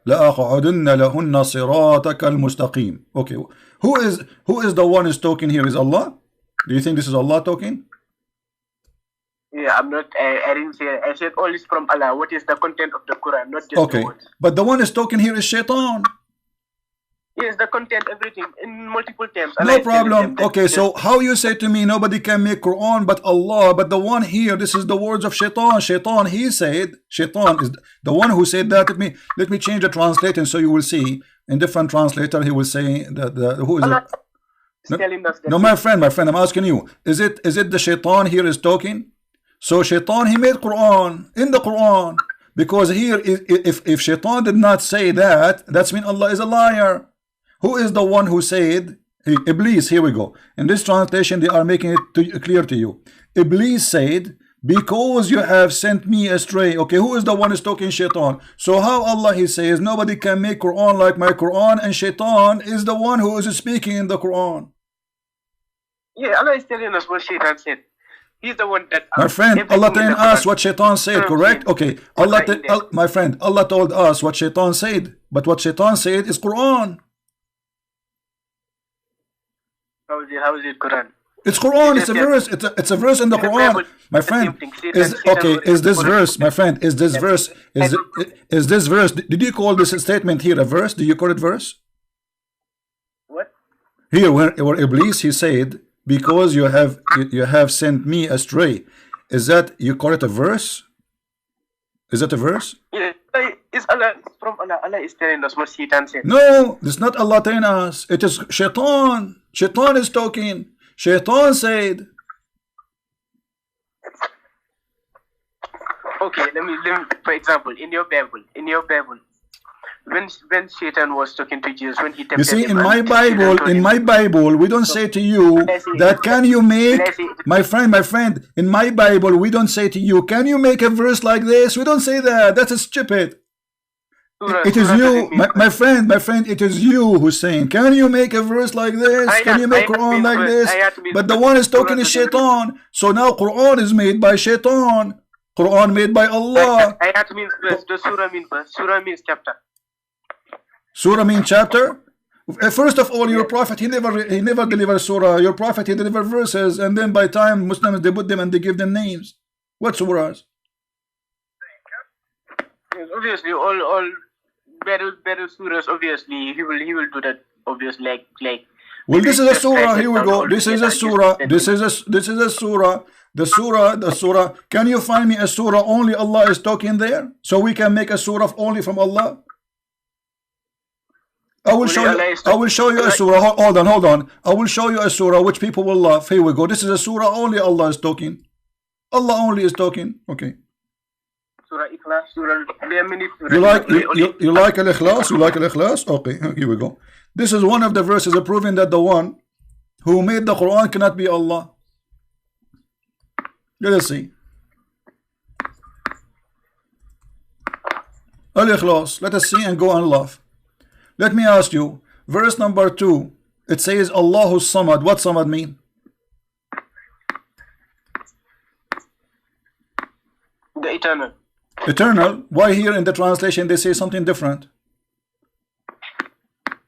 لأقعدن لهن صراطك المستقيم. Okay, who is the one who's talking here? Is Allah? Do you think this is Allah talking? Yeah, I'm not. I didn't say. I said all is from Allah. What is the content of the Quran, not just the words. But the one who's talking here is shaitan. Yes, the content, everything in multiple terms. No problem. Okay, so how you say to me nobody can make Quran but Allah, but the one here, this is the words of shaitan. Shaitan, he said, shaitan is the one who said that. Let me change the translation so you will see. In different translator, he will say that who is it? No, my friend, I'm asking you, is it the shaitan here is talking? So Shaitan, he made Quran in the Quran, because here if Shaitan did not say that, that's mean Allah is a liar. Who is the one who said? Iblis. Here we go. In this translation they are making it clear to you. Iblis said, because you have sent me astray. Okay, who is the one who's talking? Shaitan. So how Allah, he says nobody can make Quran like my Quran, and Shaitan is the one who is speaking in the Quran? Yeah, Allah is telling us what Shaitan said. He's the one that, my friend, Allah telling us what Shaitan said, correct? Okay, Allah, my friend, Allah told us what Shaitan said, but what Shaitan said is Quran. How is it Quran? It's Quran. It's a verse. It's a verse in the Quran, my friend. Is this verse, my friend? Is this verse? Is this verse? Did you call this statement here a verse? Do you call it verse? What? Here, where Iblis, he said, because you have sent me astray. Is that, you call it a verse? Is that a verse? Yeah, it's Allah. It's from Allah. Allah is telling us what Shaitan said. No, it's not Allah telling us. It is Shaitan. Shaitan is talking. Shaitan said. Okay, let me for example, in your Bible, when Satan was talking to Jesus, when he tempted you see, him, in my Bible, we don't say to you that can you make, my friend, in my Bible, we don't say to you, can you make a verse like this? We don't say that. That's stupid. It is you, my friend, it is you who's saying, can you make a verse like this? Can you make Quran like this? But the one is talking is Shaitan. So now Quran is made by Shaitan. Quran made by Allah. Ayat means verse. The surah means verse. Surah means chapter. Surah means chapter. First of all, your prophet, he never delivered surah. Your prophet, he delivered verses, and then by time Muslims, they put them and they give them names. What surahs? Yes, obviously, all better surahs. Obviously, he will do that. Obviously, like. Well, this is a surah. Here we go. This is a surah. This is a surah. The surah. Can you find me a surah only Allah is talking there, so we can make a surah only from Allah? I will show you a surah. Hold on. I will show you a surah which people will love. Here we go. This is a surah only Allah is talking. Allah only is talking. Okay. Surah Ikhlas. Surah. There are many surahs. You like Al-Ikhlas? You like Al-Ikhlas? Okay. Here we go. This is one of the verses proving that the one who made the Quran cannot be Allah. Let us see. Al-Ikhlas. Let us see and go and laugh. Let me ask you, verse number 2, it says Allahu Samad. What Samad mean? The eternal. Eternal? Why here in the translation they say something different?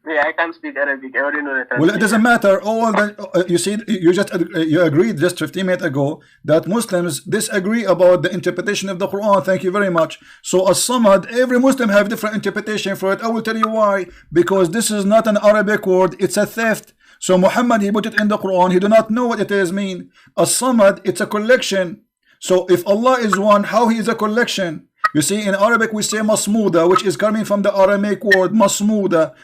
Yeah, I can't speak Arabic. I already know that. Well, it doesn't matter. All that you see, you agreed just 15 minutes ago that Muslims disagree about the interpretation of the Quran. Thank you very much. So as-Samad, every Muslim have different interpretation for it. I will tell you why. Because this is not an Arabic word; it's a theft. So Muhammad, he put it in the Quran. He do not know what it is mean. As-Samad, it's a collection. So if Allah is one, how he is a collection? You see, in Arabic we say masmuda, which is coming from the Aramaic word masmuda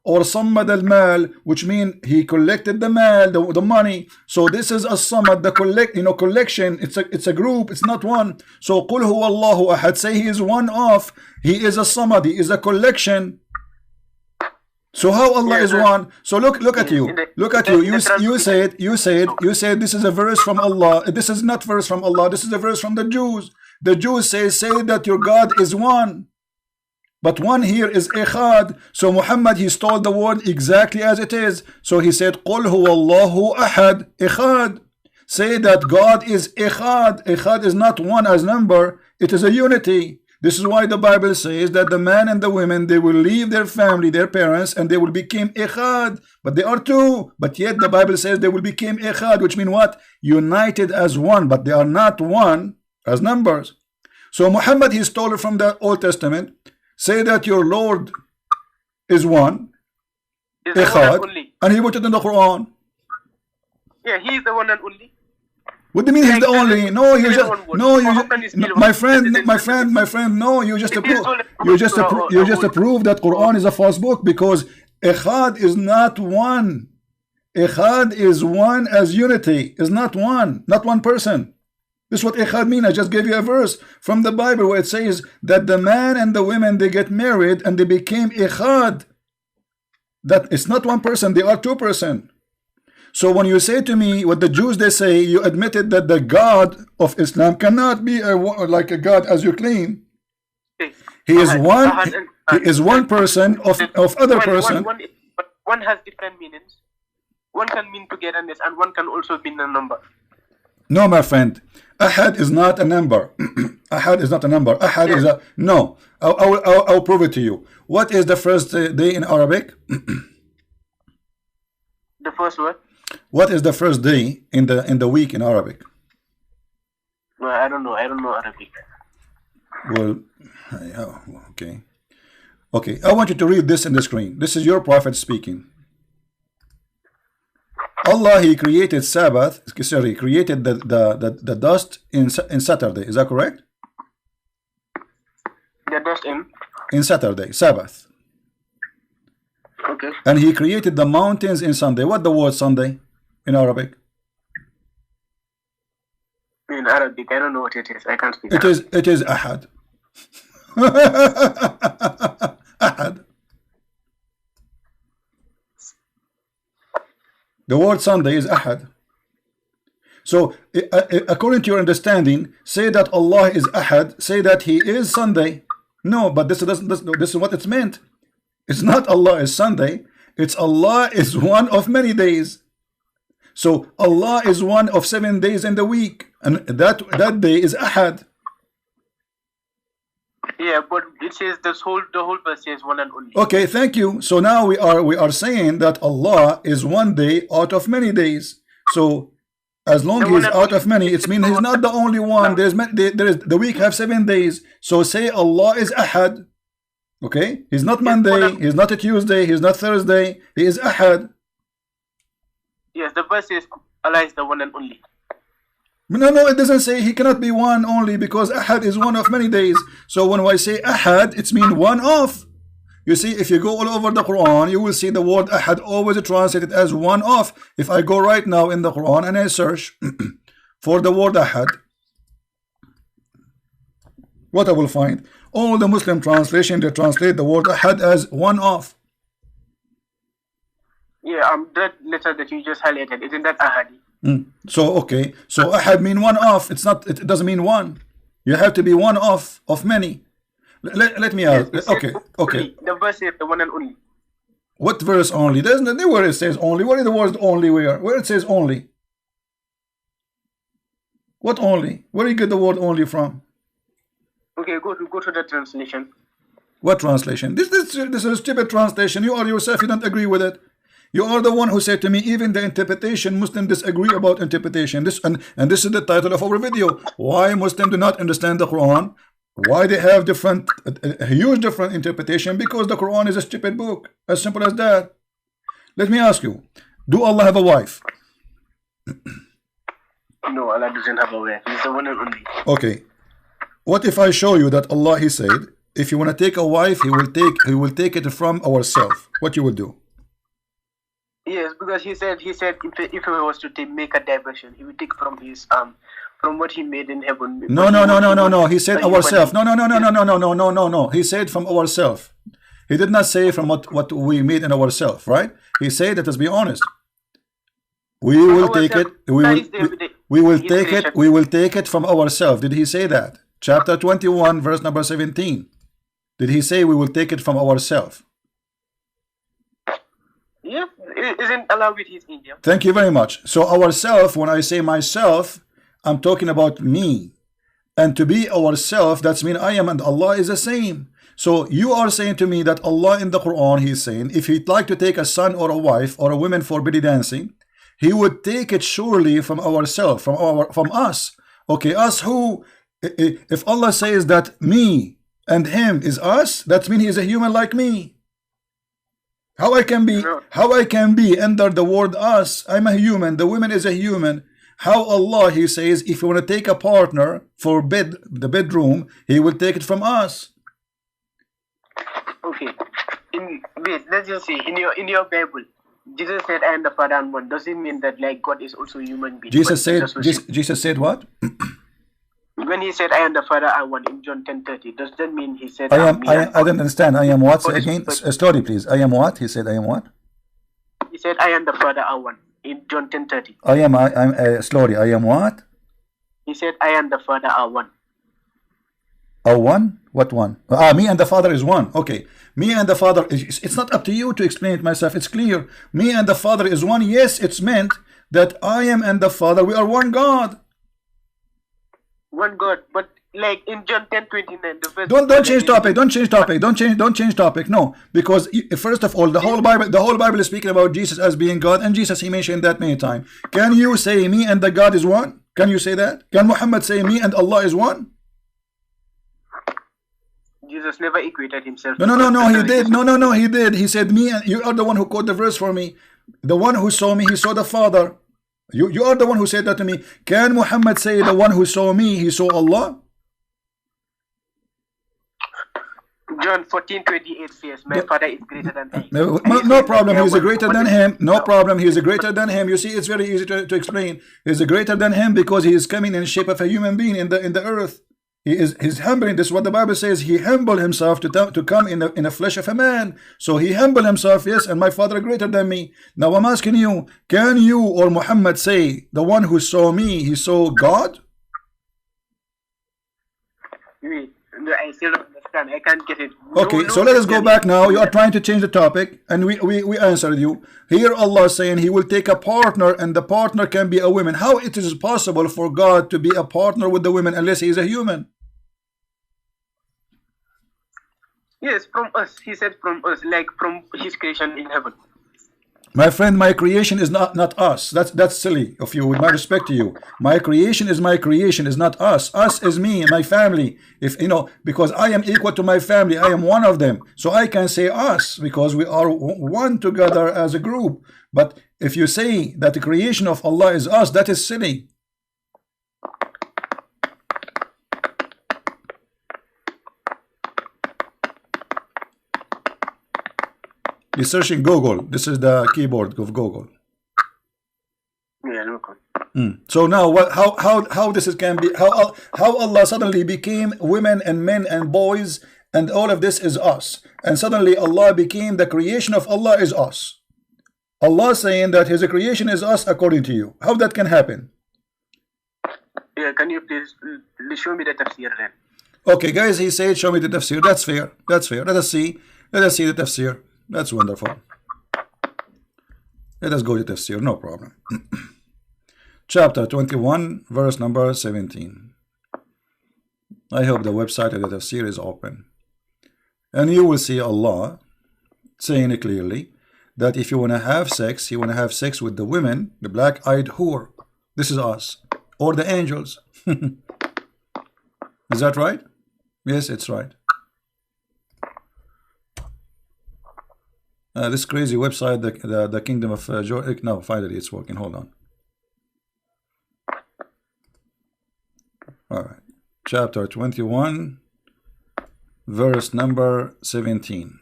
or sammad al-mal, which means he collected the mal, the money. So this is a samad, the collection. It's a group, it's not one. So qul huwa Allahu ahad, say he is one of, he is a samad, he is a collection. So how Allah is one? So look at you. You said this is a verse from Allah. This is not verse from Allah. This is a verse from the Jews. The Jews say that your God is one. But one here is Echad. So Muhammad, he stole the word exactly as it is. So he said, Qul huwa Allahu ahad, Echad. Say that God is Echad. Echad is not one as number. It is a unity. This is why the Bible says that the man and the women, they will leave their family, their parents, and they will become Echad. But they are two. But yet the Bible says they will become Echad, which means what? United as one. But they are not one as numbers. So Muhammad, he stole it from the Old Testament. Say that your Lord is one, Echad, and he put it in the Quran. Yeah, he is the one and only. What do you mean he's the only? No, you just my friend. No, you just approve that Quran is a false book because Echad is not one. Echad is one as unity. Is not one person. This is what Echad mean. I just gave you a verse from the Bible where it says that the man and the women, they get married and they became Echad. That it's not one person, they are two person. So when you say to me what the Jews they say, you admitted that the God of Islam cannot be like a God as you claim. He is one. He is one person of other person. One has different meanings. One can mean togetherness, and one can also mean a number. No, my friend. Ahad is not a number. Ahad is not a number. Ahad is a no. I'll prove it to you. What is the first day in Arabic? The first what? What is the first day in the week in Arabic? Well, I don't know. I don't know Arabic. Well, okay. Okay, I want you to read this in the screen. This is your prophet speaking. Allah, He created Sabbath, sorry, created the dust in Saturday. Is that correct? The dust in Saturday, Sabbath. Okay. And He created the mountains in Sunday. What the word Sunday in Arabic? In Arabic, I don't know what it is. I can't speak. It is Ahad. Ahad. The word Sunday is Ahad. So, according to your understanding, say that Allah is Ahad. Say that He is Sunday. No, but this is what it's meant. It's not Allah is Sunday. It's Allah is one of many days. So Allah is one of 7 days in the week, and that day is Ahad. Yeah, but it says the whole verse says one and only. Okay, thank you. So now we are saying that Allah is one day out of many days. So as long as He's out of many, it means He's not the only one. The week have 7 days. So say Allah is Ahad. Okay, He's not Monday. He's not a Tuesday. He's not Thursday. He is Ahad. Yes, the verse says Allah is the one and only. No, it doesn't say He cannot be one only, because Ahad is one of many days. So when I say Ahad, it's mean one of. You see, if you go all over the Quran, you will see the word Ahad always translated as one of. If I go right now in the Quran and I search for the word Ahad, what I will find? All the Muslim translation, they translate the word Ahad as one of. Yeah, that letter that you just highlighted, isn't that Ahadi? So okay, so Ahad mean one of. It doesn't mean one. You have to be one of many. Let me ask. Yes, Okay. The verse says the one and only. What verse only? There's nothing where it says only. What is the word only? Where it says only? What only? Where do you get the word only from? Okay, go to the translation. What translation? This is a stupid translation. You are yourself, you don't agree with it. You are the one who said to me, even the interpretation, Muslims disagree about interpretation. This is the title of our video. Why Muslims do not understand the Quran? Why they have a huge different interpretation? Because the Quran is a stupid book. As simple as that. Let me ask you, do Allah have a wife? No, Allah doesn't have a wife. He's the one and only. Okay. What if I show you that Allah, He said, if you want to take a wife, He will take it from ourselves. What you will do? Yes, because he said if he was to make a diversion, He would take from his from what He made in heaven. No. He said ourselves. No. He said from ourselves. He did not say from what we made in ourselves, right? He said that, let's be honest. We will take it. We will take it from ourselves. Did He say that? Chapter 21, verse number 17. Did He say we will take it from ourselves? Yeah, isn't Allah with His angel? Thank you very much. So ourself, when I say myself, I'm talking about me. And to be ourself, that's mean I am and Allah is the same. So you are saying to me that Allah in the Quran, He's saying, if He'd like to take a son or a wife or a woman for belly dancing, He would take it surely from ourselves, from us. Okay, us who? If Allah says that me and Him is us, that means He is a human like me. How I can be under the word us? I'm a human. The woman is a human. How Allah, He says, if you want to take a partner for the bedroom, He will take it from us. Okay. Let's just see. In your Bible, Jesus said, "I am the Father and one." Does it mean that like God is also a human being? Jesus said what? When he said, "I am the Father, I one" in John 10:30, does that mean he said, I didn't understand. I am what? Say again. Story, please. I am what? He said, I am what? He said, "I am the Father, I one" in John 10:30. I'm slowly. I am what? He said, "I am the Father, I one." A one? What one? Me and the Father is one. Okay. Me and the Father is. It's not up to you to explain it myself. It's clear. Me and the Father is one. Yes, it's meant that I am and the Father, we are one God. One God, but like in John 10:29, the verse. Don't change topic. Don't change topic. Don't change topic. No, because first of all, the whole Bible is speaking about Jesus as being God, and Jesus, he mentioned that many times. Can you say me and the God is one? Can you say that? Can Muhammad say me and Allah is one? Jesus never equated himself. No, he did. No, he did. He said me, and you are the one who quote the verse for me. The one who saw me, he saw the Father. You are the one who said that to me. Can Muhammad say the one who saw me, he saw Allah? John 14:28 says, "My Father is greater than I." No problem. He is greater than him. No problem. He is greater than him. You see, it's very easy to explain. He is greater than him because he is coming in the shape of a human being in the earth. He's humbling. This is what the Bible says. He humbled himself to come in the flesh of a man. So he humbled himself. Yes, and my Father greater than me. Now I'm asking you, can you or Muhammad say the one who saw me, he saw God? I still don't understand. I can't get it. Okay, so let us go back now. You are trying to change the topic, and we answered you. Here Allah is saying he will take a partner, and the partner can be a woman. How it is possible for God to be a partner with the women unless he is a human? Yes, from us. He said from us, like from his creation in heaven. My friend, my creation is not us. That's silly of you, with my respect to you. My creation is not us. Us is me and my family. If you know, because I am equal to my family, I am one of them. So I can say us because we are one together as a group. But if you say that the creation of Allah is us, that is silly. You're searching Google. This is the keyboard of Google. Yeah, look. So now, how this can be? How Allah suddenly became women and men and boys, and all of this is us, and suddenly Allah became the creation of Allah is us. Allah saying that His creation is us according to you. How that can happen? Yeah, can you please show me the tafsir then? Okay, guys, he said, show me the tafsir. That's fair. That's fair. Let us see the tafsir. That's wonderful. Let us go to tafsir, no problem. Chapter 21, verse number 17. I hope the website of the tafsir is open. And you will see Allah saying it clearly that if you want to have sex, you want to have sex with the women, the black-eyed whore. This is us. Or the angels. Is that right? Yes, it's right. This crazy website, the Kingdom of Jordan. No, finally it's working. Hold on. All right. Chapter 21, verse number 17.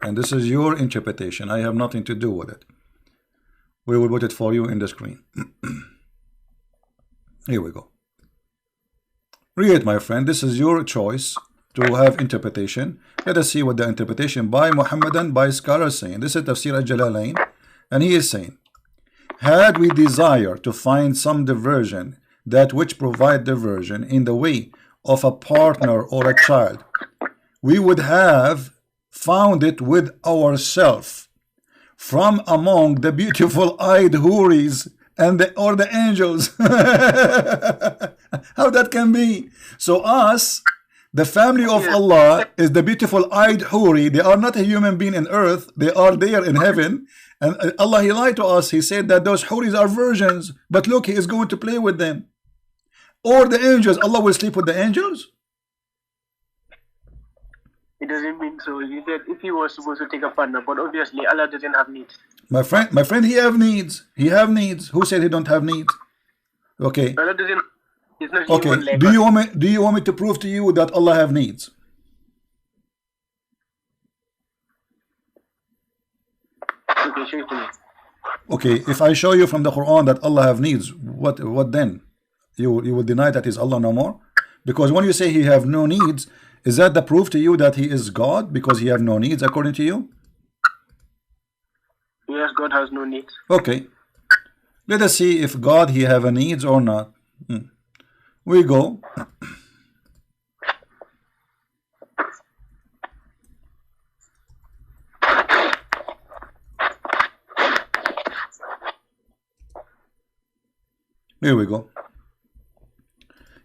And this is your interpretation. I have nothing to do with it. We will put it for you in the screen. Here we go. Read, my friend. This is your choice to have interpretation. Let us see what the interpretation by Muhammadan, by scholars saying. This is Tafsir al-Jalalain, and he is saying, had we desire to find some diversion, that which provide diversion in the way of a partner or a child, we would have found it with ourselves from among the beautiful-eyed houris and or the angels. How that can be? So us, the family of Allah, is the beautiful-eyed houri. They are not a human being in earth. They are there in heaven. And Allah, He lied to us. He said that those houris are virgins. But look, He is going to play with them. Or the angels. Allah will sleep with the angels? It doesn't mean so. He said if he was supposed to take a partner, but obviously Allah doesn't have needs. My friend, He have needs. He have needs. Who said He don't have needs? Okay. Allah doesn't. He's not okay. Like do you want me to prove to you that Allah have needs? Okay, show it to me. Okay, if I show you from the Quran that Allah have needs, what then? you will deny that he's Allah no more? Because when you say he have no needs, is that the proof to you that he is God because he have no needs according to you? Yes, God has no needs. Okay. Let us see if God he have a needs or not. We go. Here we go.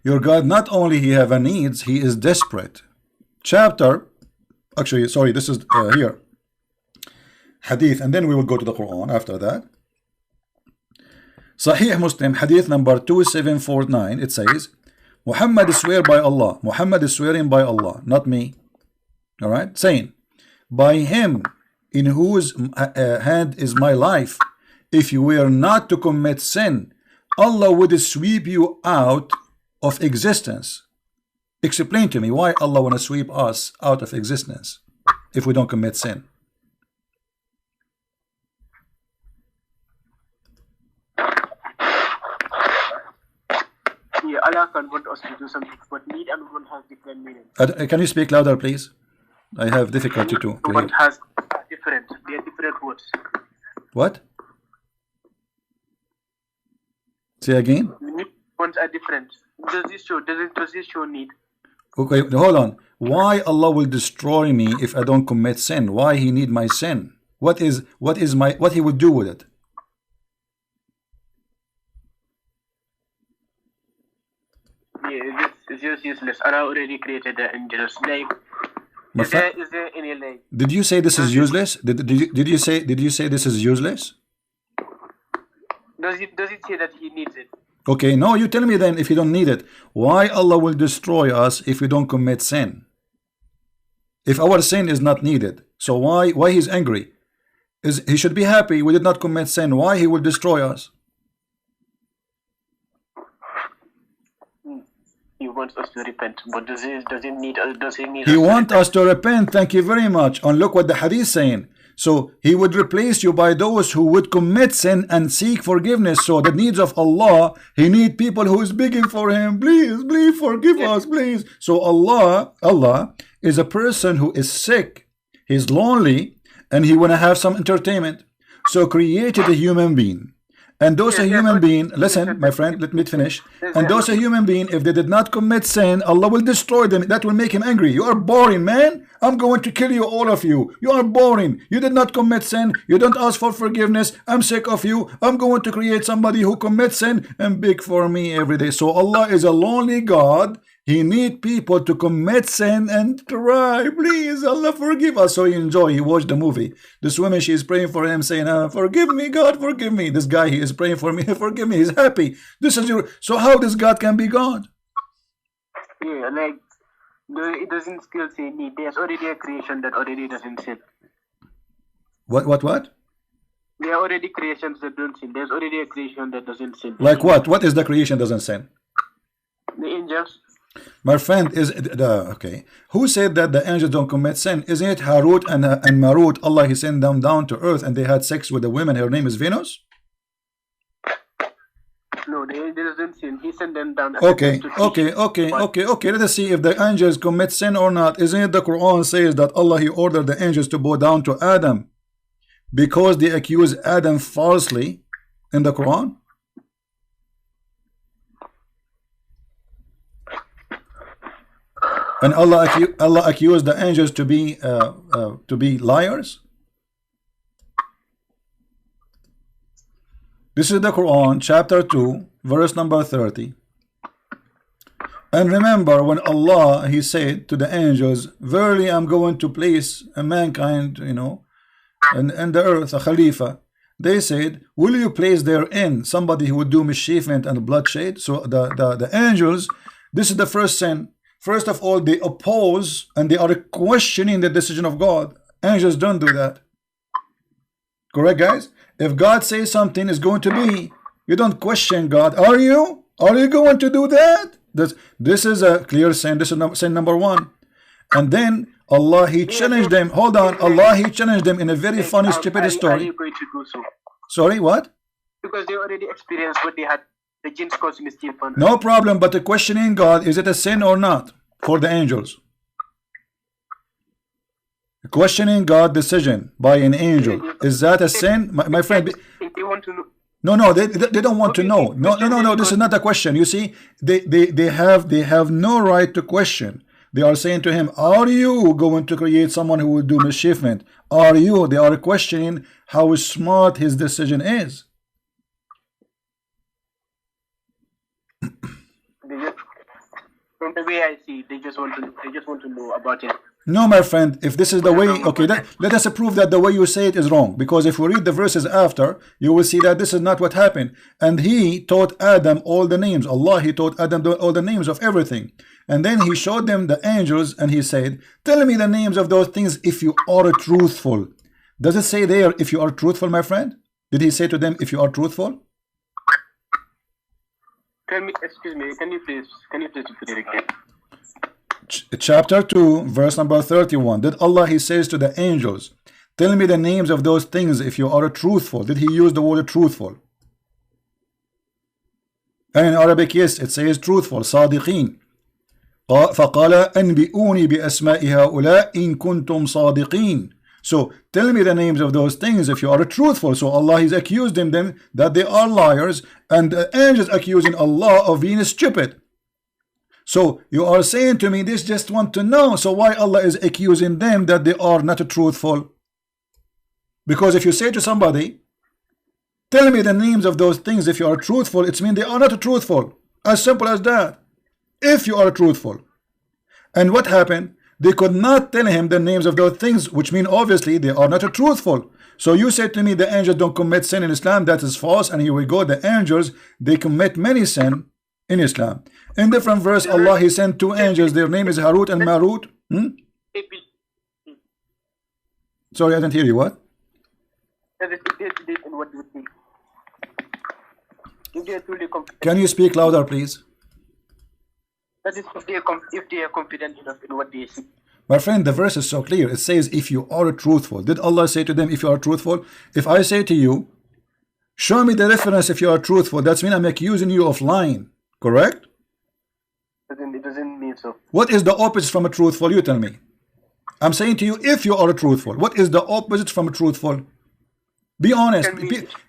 Your God not only he have a needs, he is desperate. Chapter, actually, sorry, this is here. Hadith, and then we will go to the Quran after that. Sahih Muslim, hadith number 2749, it says, Muhammad swear by Allah. Muhammad is swearing by Allah, not me. Alright, saying, by him in whose hand is my life, if you were not to commit sin, Allah would sweep you out of existence. Explain to me why Allah want to sweep us out of existence if we don't commit sin. Yeah, Allah can want us to do something, but need and want has different meaning. Can you speak louder, please? I have difficulty to hear. Want has different. They are different words. What? Say again. Ones are different. Does this show need? Okay, hold on. Why Allah will destroy me if I don't commit sin? Why he need my sin? What he would do with it? Yeah, this is just useless. Allah already created the angels. Like, is there any like? Did you say this is useless? Did you say this is useless? Does it say that he needs it? Okay, no, you tell me then if you don't need it. Why Allah will destroy us if we don't commit sin? If our sin is not needed, so why he's angry? He should be happy we did not commit sin. Why he will destroy us? He wants us to repent, but does he need He wants us to repent. Thank you very much. And look what the hadith saying. So he would replace you by those who would commit sin and seek forgiveness. So the needs of Allah, he need people who is begging for him, please forgive us, please. So Allah is a person who is sick, he's lonely, and he want to have some entertainment. So created a human being. And those a human being, listen, my friend, let me finish. And those a human being, if they did not commit sin, Allah will destroy them. That will make him angry. You are boring, man. I'm going to kill you, all of you. You are boring. You did not commit sin. You don't ask for forgiveness. I'm sick of you. I'm going to create somebody who commits sin and beg for me every day. So Allah is a lonely God. He need people to commit sin and try. Please, Allah, forgive us. So he enjoy. He watched the movie. This woman, she is praying for him, saying, forgive me, God, forgive me. This guy, he is praying for me, forgive me. He's happy. This is your. So how this God can be God? Yeah, like it doesn't still say need. There's already a creation that already doesn't sin. What? There are already creations that don't sin. There's already a creation that doesn't sin. Like what? What is the creation doesn't sin? The angels. My friend, is okay? Who said that the angels don't commit sin? Isn't it Harut and Marut? Allah he sent them down to earth and they had sex with a woman. Her name is Venus. No, the angels didn't sin. He sent them down. Okay. Let us see if the angels commit sin or not. Isn't it the Quran says that Allah he ordered the angels to bow down to Adam because they accused Adam falsely in the Quran? And Allah accused the angels to be liars. This is the Quran, chapter 2, verse number 30. And remember when Allah he said to the angels, verily I'm going to place a mankind, and the earth, a Khalifa. They said, will you place therein somebody who would do mischievement and bloodshed? So the angels, this is the first sin. First of all, they oppose and they are questioning the decision of God. Angels don't do that. Correct, guys? If God says something is going to be, you don't question God. Are you going to do that? This is a clear sin. This is sin number one. And then Allah he challenged them. Hold on. Allah he challenged them in a very funny, stupid story. Are you going to do so? Sorry, what? Because they already experienced what they had the jinns cause mischief. No problem, but the questioning God, is it a sin or not for the angels? Questioning God decision by an angel, is that a sin, my friend? They want to know. No, they don't want to know. No. This is not a question. You see, they have no right to question. They are saying to him, "Are you going to create someone who will do mischievement? Are you?" They are questioning how smart his decision is. From the way I see, they just want to know about it. No, my friend, if this is the way, okay, let us prove that the way you say it is wrong. Because if we read the verses after, you will see that this is not what happened. And he taught Adam all the names. Allah, he taught Adam all the names of everything. And then he showed them the angels and he said, "Tell me the names of those things if you are truthful." Does it say there, if you are truthful, my friend? Did he say to them, if you are truthful? Excuse me, can you please repeat it again? Chapter 2, verse number 31. Did Allah, he says to the angels, "Tell me the names of those things if you are truthful." Did he use the word truthful? And in Arabic, yes, it says truthful, صادقين. فقال أنبئوني بأسماء هؤلاء إن كنتم صادقين. So tell me the names of those things if you are truthful. So Allah is accusing them that they are liars, and the angels accusing Allah of being stupid. So you are saying to me, this just want to know. So why Allah is accusing them that they are not truthful? Because if you say to somebody, "Tell me the names of those things if you are truthful," it means they are not truthful. As simple as that. If you are truthful. And what happened? They could not tell him the names of those things, which mean obviously they are not truthful. So you said to me the angels don't commit sin in Islam. That is false. And here we go. The angels, they commit many sin in Islam. In different verse, Allah, he sent two angels. Their name is Harut and Marut. Sorry, I didn't hear you. What? Can you speak louder, please? That is if they are confident enough in what they see. My friend, the verse is so clear. It says, if you are truthful. Did Allah say to them, if you are truthful? If I say to you, show me the reference if you are truthful, that's mean I'm accusing you of lying. Correct? It doesn't mean so. What is the opposite from a truthful? You tell me. I'm saying to you, if you are truthful, what is the opposite from a truthful? Be honest.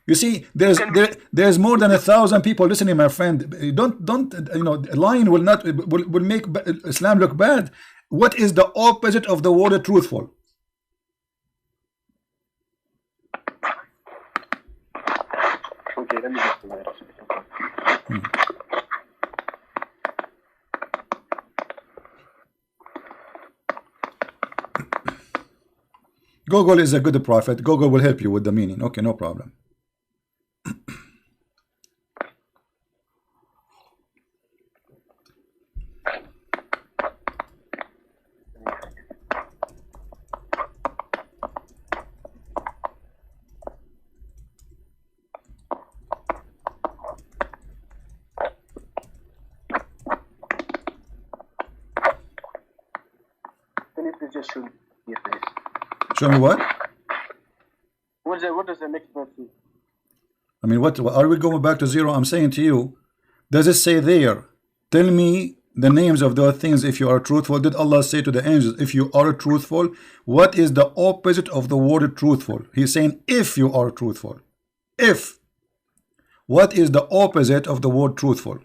You see, there's more than 1,000 people listening, my friend. Don't you know? Lying will make Islam look bad. What is the opposite of the word truthful? Okay, let me just do that. Google is a good prophet. Google will help you with the meaning. Okay, no problem. Can you please just show me? Yes, please. Show me what? What does the next verse say? I mean, what are we going back to zero? I'm saying to you, does it say there, tell me the names of those things if you are truthful? Did Allah say to the angels, if you are truthful? What is the opposite of the word truthful? He's saying if you are truthful. If. What is the opposite of the word truthful?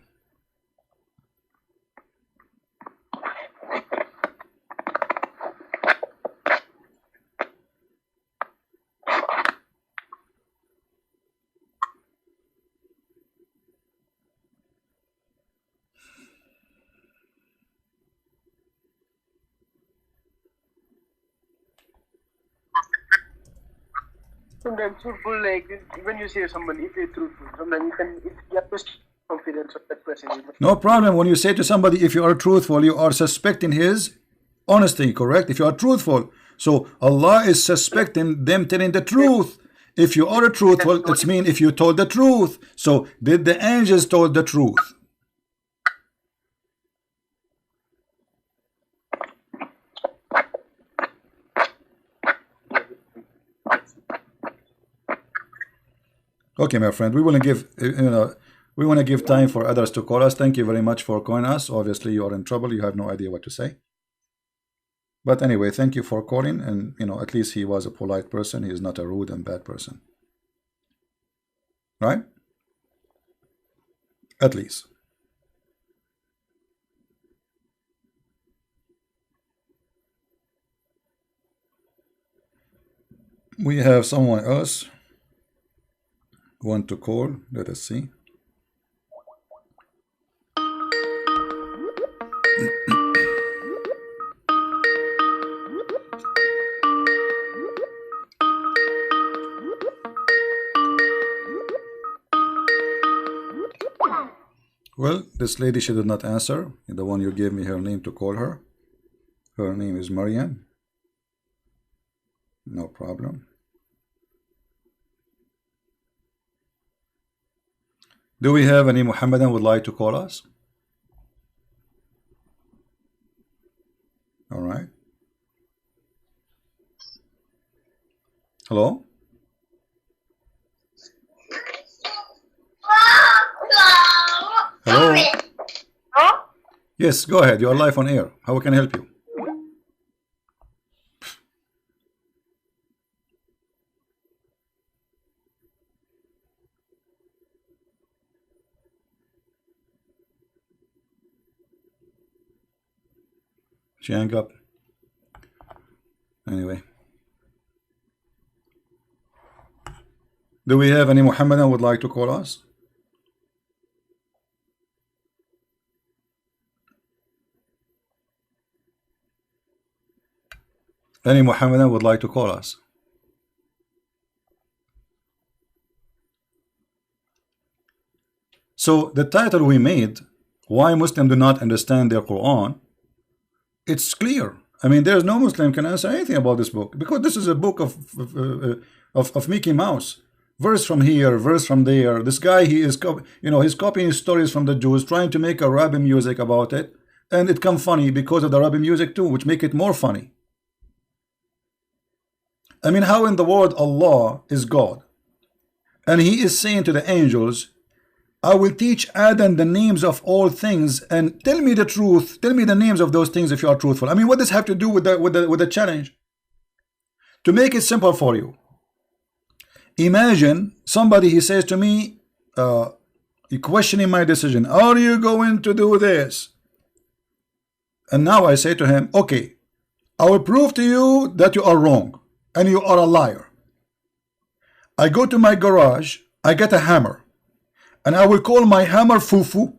Sometimes truthful, like when you say someone, if you're truthful, sometimes you have to confidence of that person. No problem. When you say to somebody, if you are truthful, you are suspecting his honesty, correct? If you are truthful, so Allah is suspecting them telling the truth. If you are truthful, it's mean if you told the truth. So did the angels told the truth? Okay, my friend, we will give, you know, We want to give time for others to call us. Thank you very much for calling us. Obviously, you are in trouble. You have no idea what to say. But anyway, thank you for calling. And, you know, at least he was a polite person. He is not a rude and bad person. Right? At least. We have someone else want to call. Let us see. Well, this lady, she did not answer. The one you gave me her name to call her. Her name is Mariam. No problem. Do we have any Muhammadan would like to call us? All right. Hello? Hello? Yes, go ahead. You are live on air. How can I help you? She hung up. Anyway. Do we have any Muhammadan would like to call us? Any Muhammadan would like to call us? So the title we made, why Muslims do not understand their Quran, it's clear. I mean, there's no Muslim can answer anything about this book, because this is a book of Mickey Mouse. Verse from here, verse from there. This guy, he is, you know, he's copying stories from the Jews, trying to make a Arabic music about it, and it come funny because of the Arabic music too, which make it more funny. I mean, how in the world Allah is God, and He is saying to the angels, I will teach Adam the names of all things, and tell me the truth. Tell me the names of those things if you are truthful. I mean, what does have to do with the challenge? To make it simple for you, imagine somebody, he says to me, questioning my decision. Are you going to do this? And now I say to him, okay, I will prove to you that you are wrong and you are a liar. I go to my garage, I get a hammer, and I will call my hammer Fufu.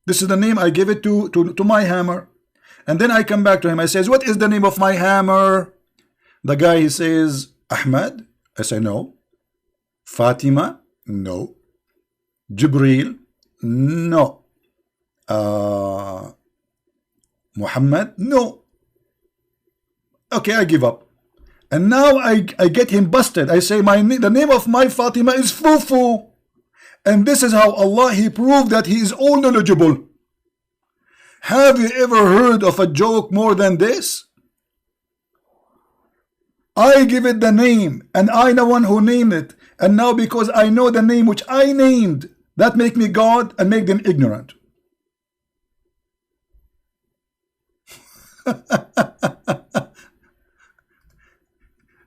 This is the name I give it to my hammer. And then I come back to him. I says, what is the name of my hammer? The guy, he says, Ahmad. I say, no. Fatima? No. Jibril? No. Muhammad? No. Okay, I give up. And now I get him busted. I say, the name of my Fatima is Fufu. And this is how Allah, He proved that He is all knowledgeable. Have you ever heard of a joke more than this? I give it the name, and I the one who named it. And now because I know the name which I named, that make me God and make them ignorant.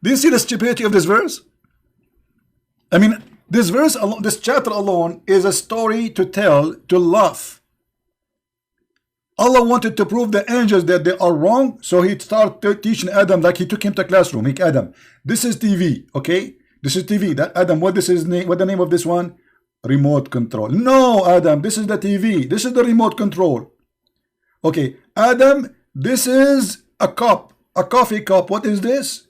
Do you see the stupidity of this verse? I mean, this verse alone, this chapter alone, is a story to tell, to laugh. Allah wanted to prove the angels that they are wrong, so He started teaching Adam, like He took him to classroom. He, Adam, this is TV, okay? This is TV. That Adam, what is name? What the name of this one? Remote control. No, Adam, this is the TV. This is the remote control. Okay, Adam, this is a cup, a coffee cup. What is this?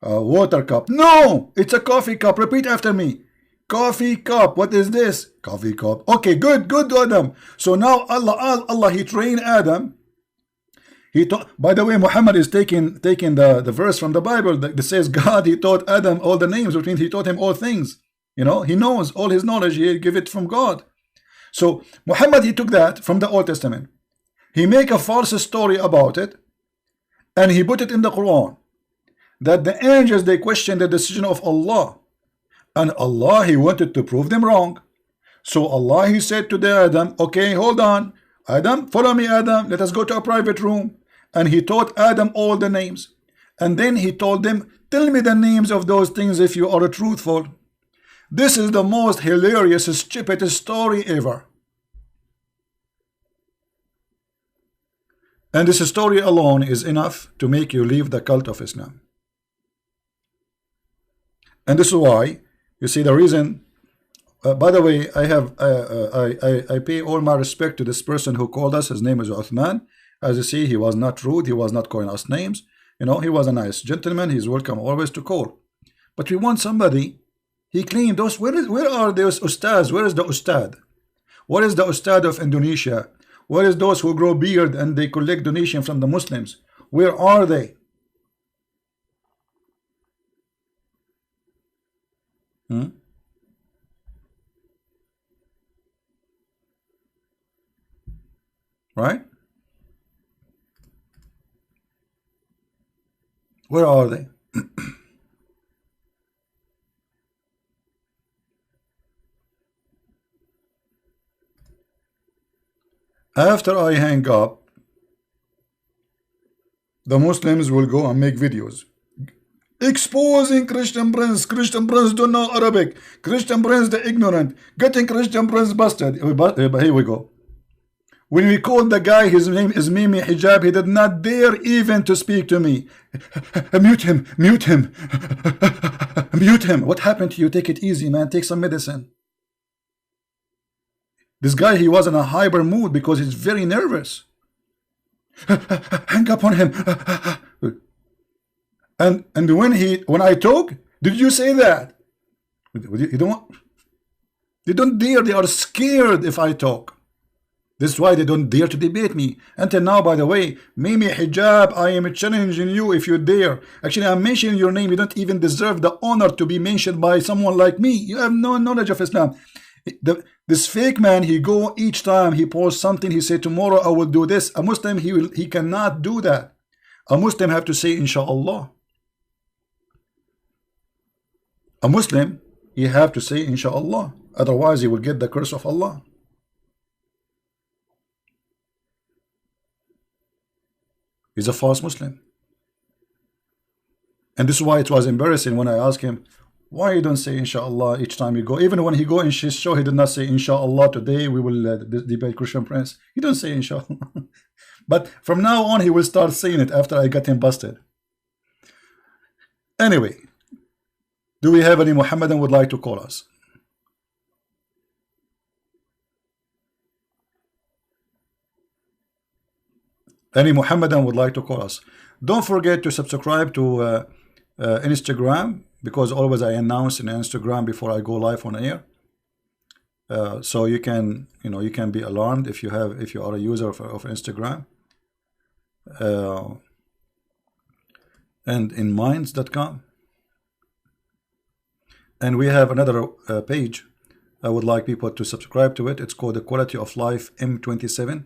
A water cup. No, it's a coffee cup. Repeat after me. Coffee cup. What is this? Coffee cup. Okay, good, Adam. So now Allah, He trained Adam. He taught. By the way, Muhammad is taking the verse from the Bible that says God, He taught Adam all the names, which means He taught him all things. You know, he knows all his knowledge. He give it from God. So Muhammad, he took that from the Old Testament. He make a false story about it, and he put it in the Quran. That the angels, they questioned the decision of Allah. And Allah, He wanted to prove them wrong. So Allah, he said to the Adam, okay, hold on, Adam, follow me, Adam, let us go to a private room. And he taught Adam all the names. And then he told them, tell me the names of those things if you are truthful. This is the most hilarious, stupid story ever. And this story alone is enough to make you leave the cult of Islam. And this is why, you see, the reason, by the way, I pay all my respect to this person who called us. His name is Uthman. As you see, he was not rude, he was not calling us names. You know, he was a nice gentleman. He's welcome always to call. But we want somebody. He claimed those. Where are those ustads? Where is the ustad? What is the ustad of Indonesia? Where is those who grow beard and they collect donation from the Muslims? Where are they? Right? Where are they? After I hang up, the Muslims will go and make videos exposing Christian Prince. Christian Prince don't know Arabic. Christian Prince the ignorant. Getting Christian Prince busted. Here we go. When we called the guy, his name is Mimi Hijab, he did not dare even to speak to me. Mute him, mute him, mute him. What happened to you? Take it easy, man. Take some medicine. This guy, he was in a hyper mood because he's very nervous. Hang up on him. And when I talk, did you say that? You don't. They don't dare. They are scared if I talk. This is why they don't dare to debate me. Until now, by the way, Mimi Hijab, I am challenging you if you dare. Actually, I'm mentioning your name. You don't even deserve the honor to be mentioned by someone like me. You have no knowledge of Islam. This fake man, he go each time he posts something, he say tomorrow I will do this. A Muslim, he cannot do that. A Muslim have to say inshallah. A Muslim, he have to say inshallah. Otherwise, he will get the curse of Allah. He's a false Muslim. And this is why it was embarrassing when I asked him, why you don't say inshallah each time you go? Even when he go in his show, he did not say inshallah today we will debate Christian Prince. He don't say inshallah. But from now on, he will start saying it after I got him busted. Anyway, do we have any Muhammadan would like to call us? Any Muhammadan would like to call us? Don't forget to subscribe to Instagram, because always I announce in Instagram before I go live on air. So you can be alarmed if you are a user of Instagram. And in minds.com. And we have another page. I would like people to subscribe to it. It's called the Quality of Life M27,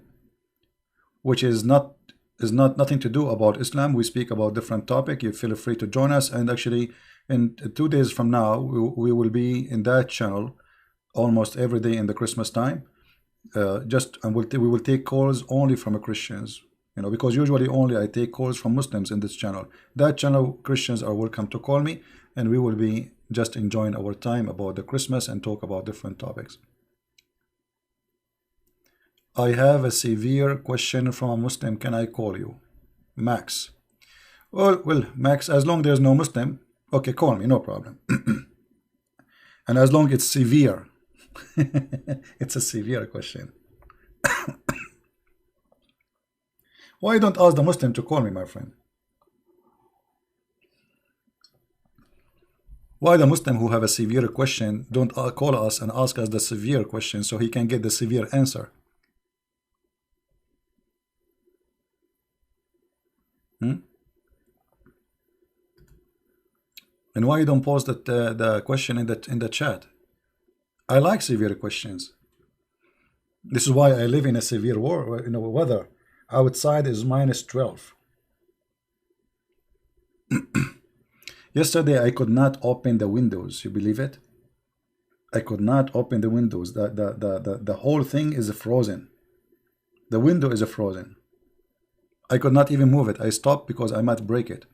which is nothing to do about Islam. We speak about different topic. You feel free to join us. And actually, in 2 days from now, we will be in that channel almost every day in the Christmas time. And we will take calls only from Christians. Because usually only I take calls from Muslims in this channel. That channel, Christians are welcome to call me, and we will be just enjoying our time about the Christmas and talk about different topics. I have a severe question from a Muslim. Can I call you? Max. Well, Max, as long as there's no Muslim, okay, call me, no problem. And as long as it's severe, it's a severe question. Why don't ask the Muslim to call me, my friend? Why the Muslim who have a severe question don't call us and ask us the severe question so he can get the severe answer? And why you don't post the question in the chat? I like severe questions. This is why I live in a severe weather. Outside is -12. Yesterday I could not open the windows. You believe it? I could not open the windows. The whole thing is frozen. The window is frozen. I could not even move it. I stopped because I might break it.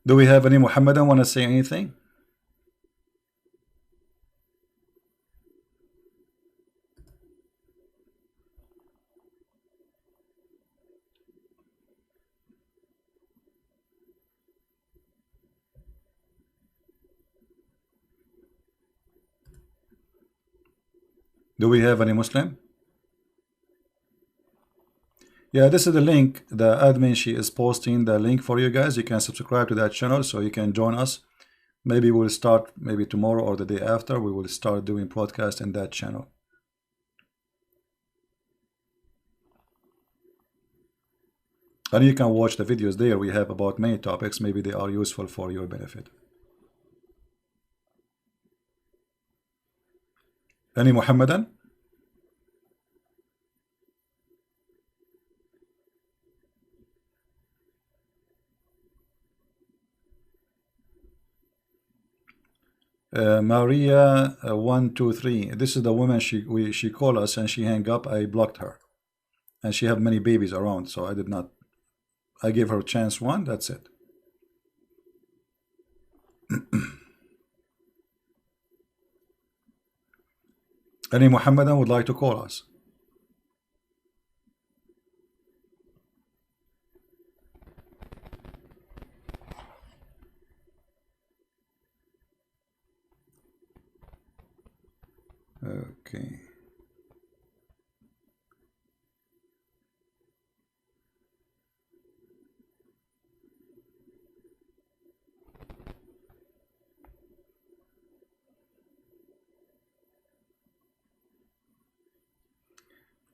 Do we have any Muhammadan want to say anything? Do we have any Muslim? Yeah, this is the link. The admin, she is posting the link for you guys. You can subscribe to that channel so you can join us. Maybe we'll start, maybe tomorrow or the day after, we will start doing podcast in that channel. And you can watch the videos there. We have about many topics. Maybe they are useful for your benefit. Any Muhammadan? Maria 123. This is the woman she called us and she hung up. I blocked her, and she have many babies around, so I did not. I gave her chance one. That's it. Any Muhammadan would like to call us? Okay.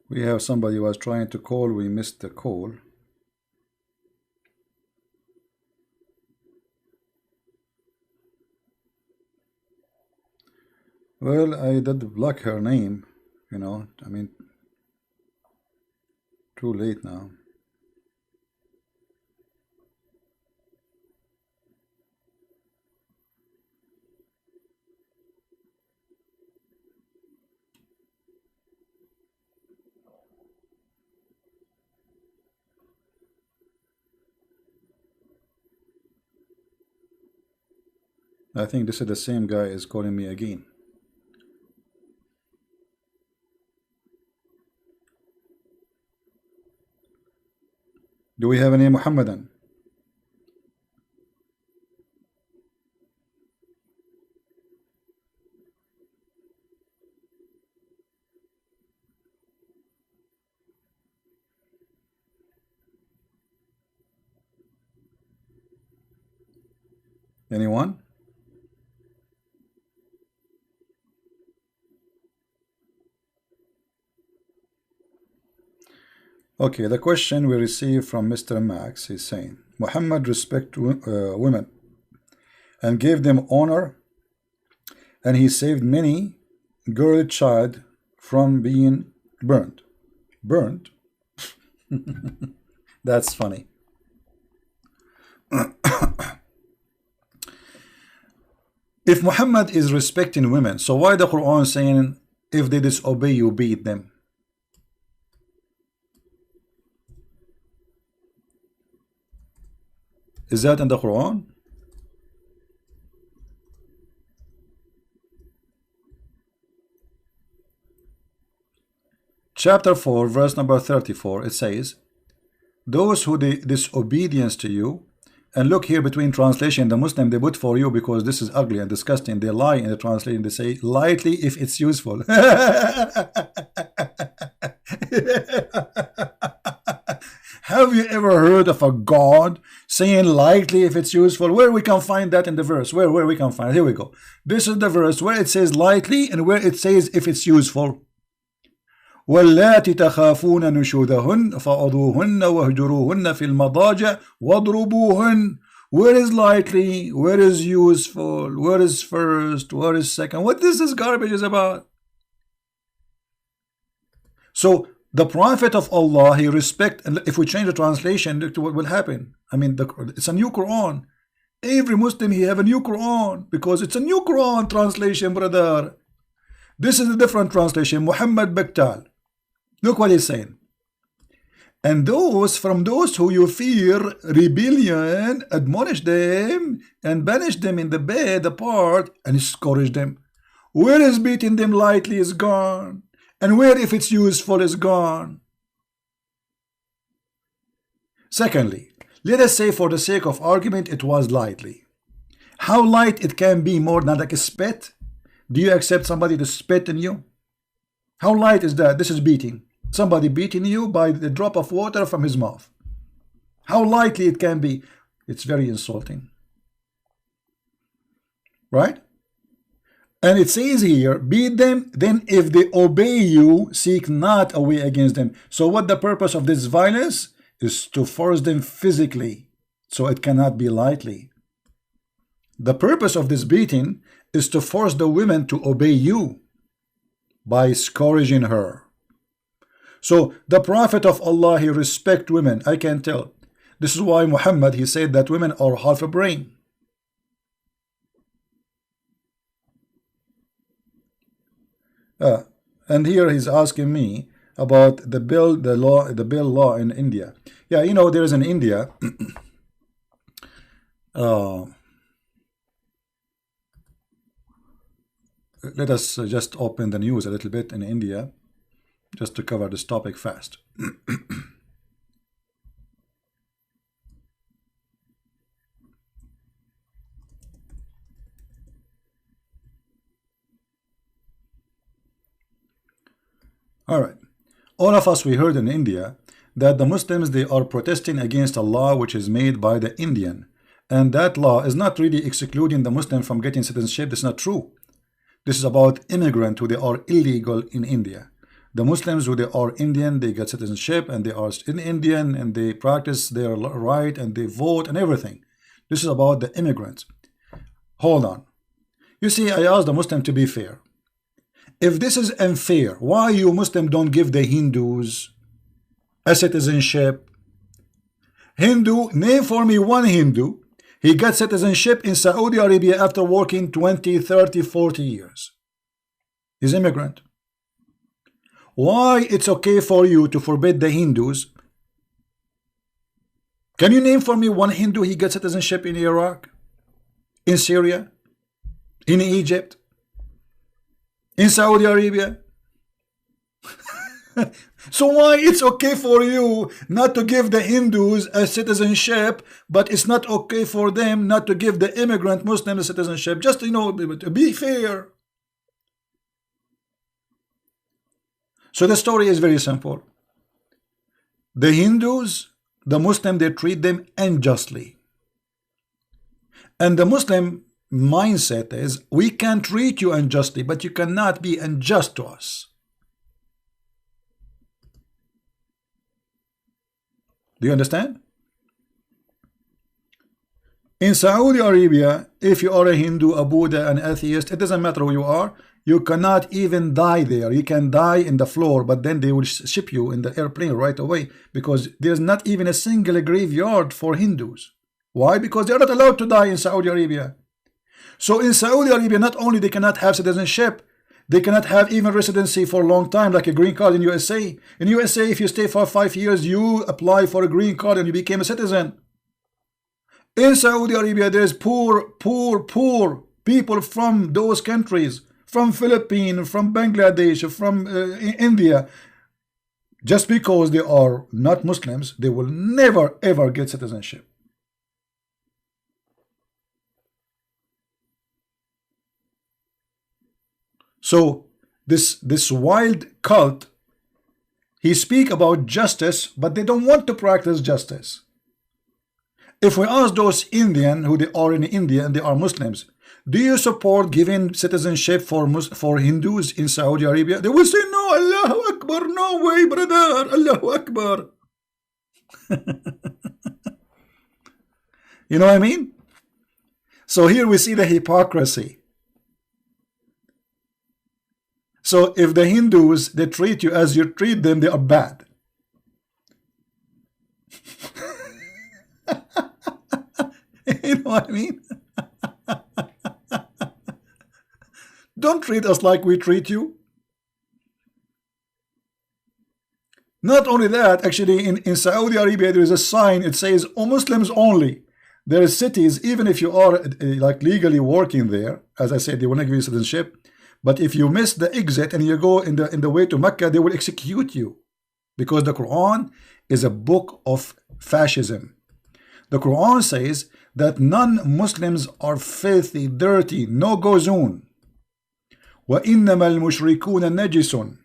We have somebody who was trying to call. We missed the call. Well, I did block her name, you know, I mean, too late now. I think this is the same guy is calling me again. Do we have any Muhammadan? Anyone? Okay, the question we received from Mr. Max is saying, Muhammad respect women and gave them honor, and he saved many girl child from being burnt. Burnt? That's funny. If Muhammad is respecting women, so why the Quran saying if they disobey you beat them? Is that in the Quran? Chapter 4, verse number 34, it says, those who disobedience to you, and look here between translation, the Muslim, they put for you because this is ugly and disgusting. They lie in the translation. They say lightly if it's useful. Have you ever heard of a God saying lightly if it's useful? Where we can find that in the verse? Where we can find it? Here we go. This is the verse where it says lightly and where it says if it's useful. وَاللَّاتِ تَخَافُونَ نُشُوذَهُنَّ فَعُضُوهُنَّ وَهْجُرُوهُنَّ فِي الْمَضَاجِعِ وَاضْرُبُوهُنَّ. Where is lightly? Where is useful? Where is first? Where is second? What this garbage is about? So The Prophet of Allah, he respect, and if we change the translation, look to what will happen. I mean, it's a new Quran. Every Muslim, he have a new Quran, because it's a new Quran translation, brother. This is a different translation. Muhammad Bektal. Look what he's saying. And those from those who you fear rebellion, admonish them and banish them in the bed apart and scourge them. Where is beating them lightly is gone, and where if it's useful is gone. Secondly, let us say for the sake of argument it was lightly. How light it can be, more than like a spit? Do you accept somebody to spit in you? How light is that? This is beating. Somebody beating you by the drop of water from his mouth. How lightly it can be. It's very insulting. Right? And it says here, beat them, then if they obey you, seek not a way against them. So what the purpose of this violence is? To force them physically. So it cannot be lightly. The purpose of this beating is to force the women to obey you by scourging her. So the Prophet of Allah, he respect women. I can tell. This is why Muhammad, he said that women are half a brain. And here he's asking me about the bill law in India. Yeah, you know, there is in India let us just open the news a little bit in India, just to cover this topic fast. All right. All of us, we heard in India that the Muslims, they are protesting against a law which is made by the Indian. And that law is not really excluding the Muslim from getting citizenship. That's not true. This is about immigrants who they are illegal in India. The Muslims who they are Indian, they get citizenship and they are in Indian and they practice their right and they vote and everything. This is about the immigrants. Hold on. You see, I asked the Muslim to be fair. If this is unfair, why you Muslim don't give the Hindus a citizenship? Hindu, name for me one Hindu. He got citizenship in Saudi Arabia after working 20, 30, 40 years. He's immigrant. Why it's okay for you to forbid the Hindus? Can you name for me one Hindu he got citizenship in Iraq, in Syria, in Egypt, in Saudi Arabia? So why it's okay for you not to give the Hindus a citizenship, but it's not okay for them not to give the immigrant Muslim a citizenship? Just, you know, to be fair. So the story is very simple. The Hindus, the Muslim, they treat them unjustly. And the Muslim mindset is, we can treat you unjustly, but you cannot be unjust to us. Do you understand? In Saudi Arabia, if you are a Hindu, a Buddha, an atheist, it doesn't matter who you are, you cannot even die there. You can die in the floor, but then they will ship you in the airplane right away, because there's not even a single graveyard for Hindus. Why? Because they're not allowed to die in Saudi Arabia. So in Saudi Arabia, not only they cannot have citizenship, they cannot have even residency for a long time, like a green card in USA. In USA, if you stay for 5 years, you apply for a green card and you became a citizen. In Saudi Arabia, there's poor people from those countries, from Philippines, from Bangladesh, from India. Just because they are not Muslims, they will never ever get citizenship. So this wild cult, he speak about justice, but they don't want to practice justice. If we ask those Indian who they are in India and they are Muslims, do you support giving citizenship for Hindus in Saudi Arabia? They will say, no, Allahu Akbar, no way, brother, Allahu Akbar. You know what I mean? So here we see the hypocrisy. So if the Hindus, they treat you as you treat them, they are bad. You know what I mean? Don't treat us like we treat you. Not only that, actually in Saudi Arabia there is a sign, it says, "Oh, Muslims only." There are cities, even if you are like legally working there, as I said, they want to give you citizenship, but if you miss the exit and you go in the way to Mecca, they will execute you, because the Quran is a book of fascism. The Quran says that non-Muslims are filthy, dirty, no go zone. وَإِنَّمَا الْمُشْرِكُونَ نَجِسٌ.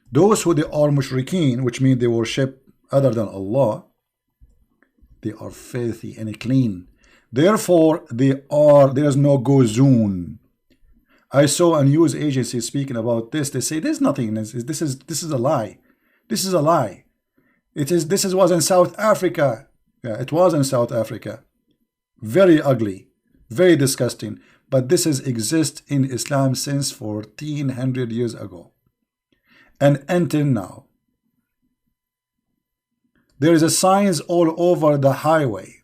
Those who they are mushrikeen, which means they worship other than Allah, they are filthy and clean. Therefore, there is no go zone. I saw a news agency speaking about this. They say there's nothing in this. This is a lie. This is a lie. This was in South Africa. Yeah, it was in South Africa. Very ugly, very disgusting. But this exists in Islam since 1400 years ago. And until now, there is a signs all over the highway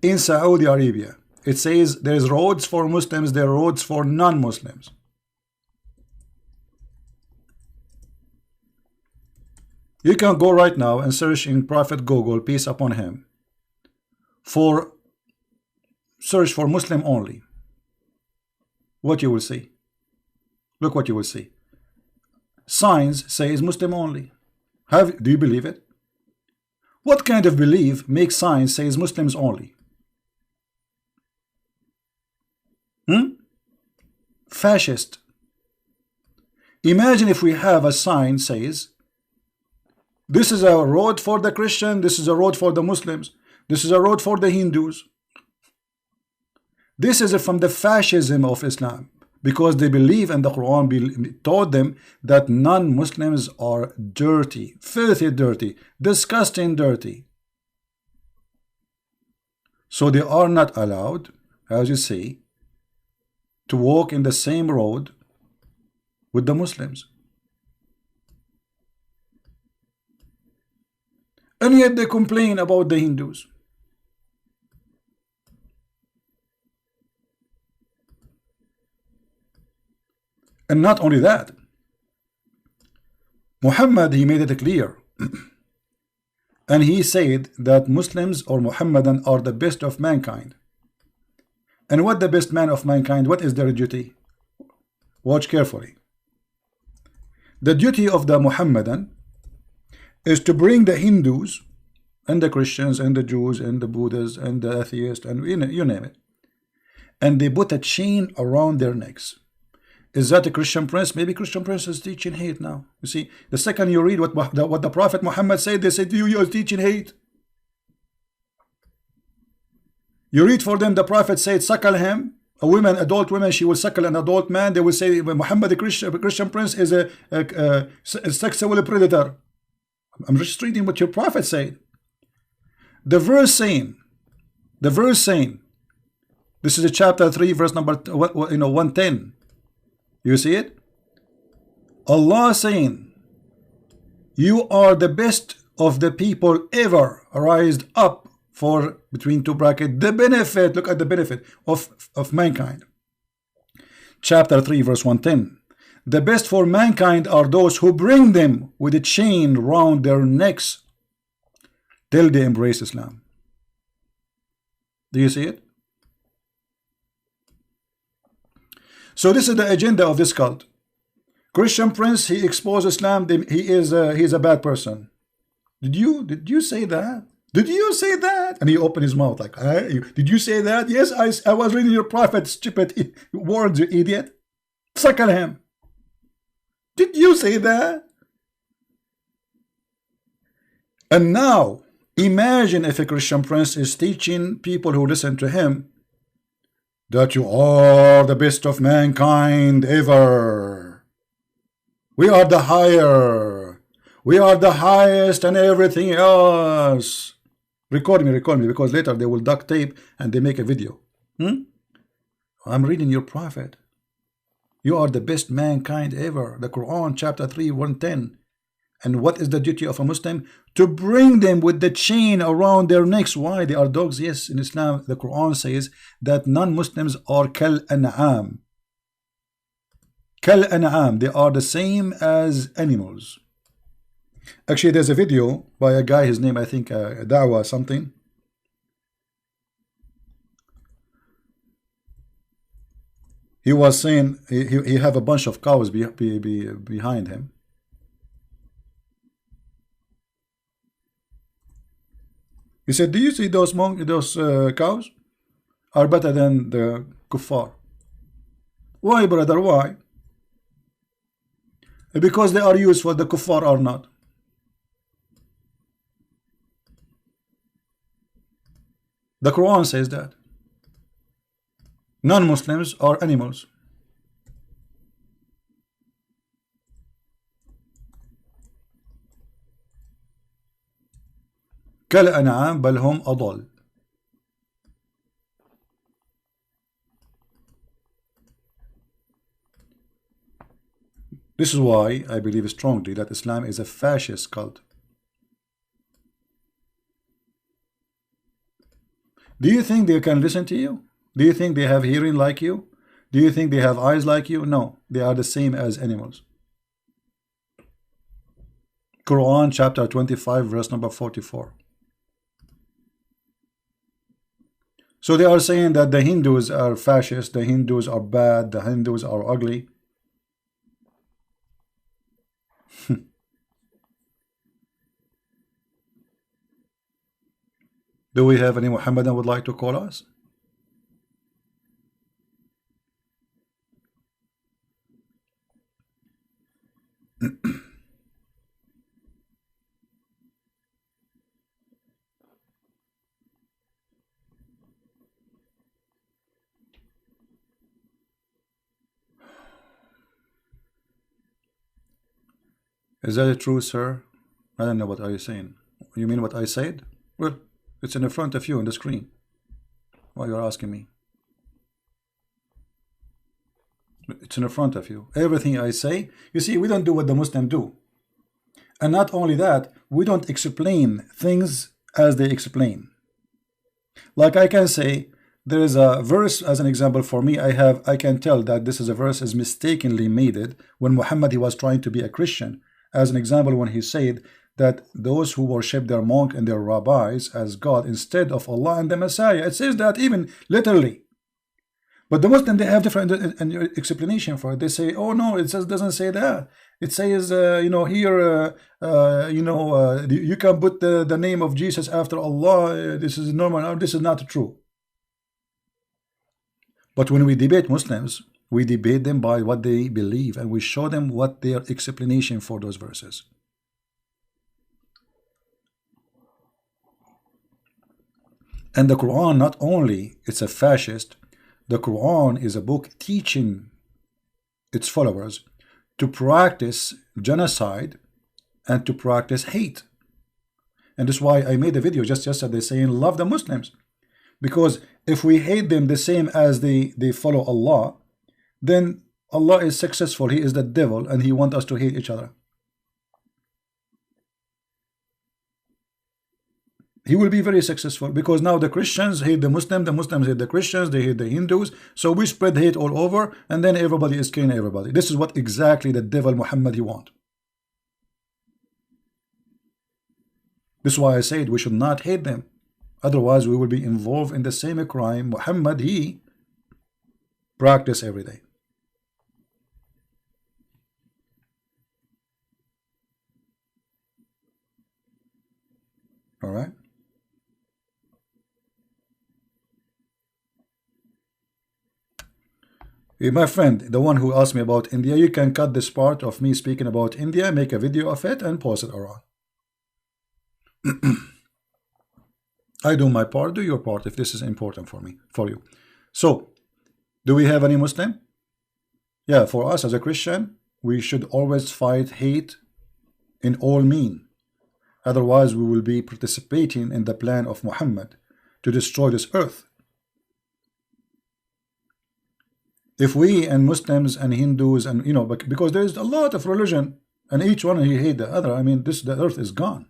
in Saudi Arabia. It says there's roads for Muslims, there are roads for non-Muslims. You can go right now and search in Prophet Google, peace upon him, search for Muslim only. What you will see. Look what you will see. Signs says Muslim only. Do you believe it? What kind of belief makes signs says Muslims only? Fascist. Imagine if we have a sign says, this is a road for the Christian, this is a road for the Muslims, this is a road for the Hindus. This is from the fascism of Islam, because they believe, and the Quran taught them that non-Muslims are dirty, filthy dirty, disgusting dirty. So they are not allowed, as you see, to walk in the same road with the Muslims. And yet they complain about the Hindus. And not only that, Muhammad, he made it clear. And he said that Muslims or Muhammadan are the best of mankind. And what the best man of mankind, what is their duty? Watch carefully. The duty of the Muhammadan is to bring the Hindus and the Christians and the Jews and the Buddhists and the atheists and you name it. And they put a chain around their necks. Is that a Christian prince? Maybe Christian prince is teaching hate now. You see, the second you read what the Prophet Muhammad said, they said you are teaching hate. You read for them, the Prophet said, suckle him. A woman, adult woman, she will suckle an adult man. They will say Muhammad, the Christian prince, is a sexual predator. I'm just reading what your Prophet said. The verse saying, this is a chapter 3, verse number 110. You see it? Allah saying, you are the best of the people ever raised up for, between two brackets, the benefit, look at the benefit of mankind. Chapter 3, verse 110. The best for mankind are those who bring them with a chain round their necks till they embrace Islam. Do you see it? So this is the agenda of this cult. Christian prince, he exposed Islam. He is a bad person. Did you say that? Did you say that? And he opened his mouth like, did you say that? Yes, I was reading your prophet, stupid words, you idiot. Suckle him. Did you say that? And now, imagine if a Christian prince is teaching people who listen to him that you are the best of mankind ever. We are the higher. We are the highest and everything else. Record me, because later they will duct tape and they make a video. I'm reading your prophet. You are the best mankind ever. The Quran, chapter 3, 110. And what is the duty of a Muslim? To bring them with the chain around their necks. Why? They are dogs. Yes, in Islam, the Quran says that non-Muslims are kal an'am. Kal an'am. They are the same as animals. Actually, there's a video by a guy, his name, I think, Dawah something. He was saying he have a bunch of cows behind him. He said, do you see those cows are better than the kuffar? Why, brother? Why? Because they are useful, the kuffar are not. The Quran says that non-Muslims are animals. كالأنعام بل هم أضل. This is why I believe strongly that Islam is a fascist cult. Do you think they can listen to you? Do you think they have hearing like you? Do you think they have eyes like you? No, they are the same as animals. Quran chapter 25 verse number 44. So they are saying that the Hindus are fascist, the Hindus are bad, the Hindus are ugly. Do we have any Muhammadan would like to call us? Is that true, sir? I don't know what are you saying. You mean what I said? Well, it's in the front of you on the screen. Why you're asking me? It's in the front of you. Everything I say, you see, we don't do what the Muslims do. And not only that, we don't explain things as they explain. Like I can say, there is a verse as an example for me. I can tell that this is a verse is mistakenly made it when Muhammad he was trying to be a Christian. As an example, when he said that those who worship their monk and their rabbis as God instead of Allah and the Messiah. It says that even literally. But the Muslim, they have different explanation for it. They say, oh no, it doesn't say that. It says, you know, here, you can put the name of Jesus after Allah. This is normal. No, this is not true. But when we debate Muslims, we debate them by what they believe, and we show them what their explanation for those verses. And the Quran, not only it's a fascist, the Quran is a book teaching its followers to practice genocide and to practice hate. And that's why I made a video just yesterday saying love the Muslims. Because if we hate them the same as they follow Allah, then Allah is successful. He is the devil and he wants us to hate each other. He will be very successful because now the Christians hate the Muslims hate the Christians, they hate the Hindus. So we spread hate all over and then everybody is killing everybody. This is what exactly the devil Muhammad he wants. This is why I said we should not hate them. Otherwise we will be involved in the same crime Muhammad he practice every day. All right. My friend, the one who asked me about India, you can cut this part of me speaking about India, make a video of it, and post it around. I do my part, do your part if this is important for me, for you. So, do we have any Muslim? Yeah, for us as a Christian, we should always fight hate in all means. Otherwise, we will be participating in the plan of Muhammad to destroy this earth. If we and Muslims and Hindus and because there is a lot of religion and each one you hate the other. I mean, the earth is gone.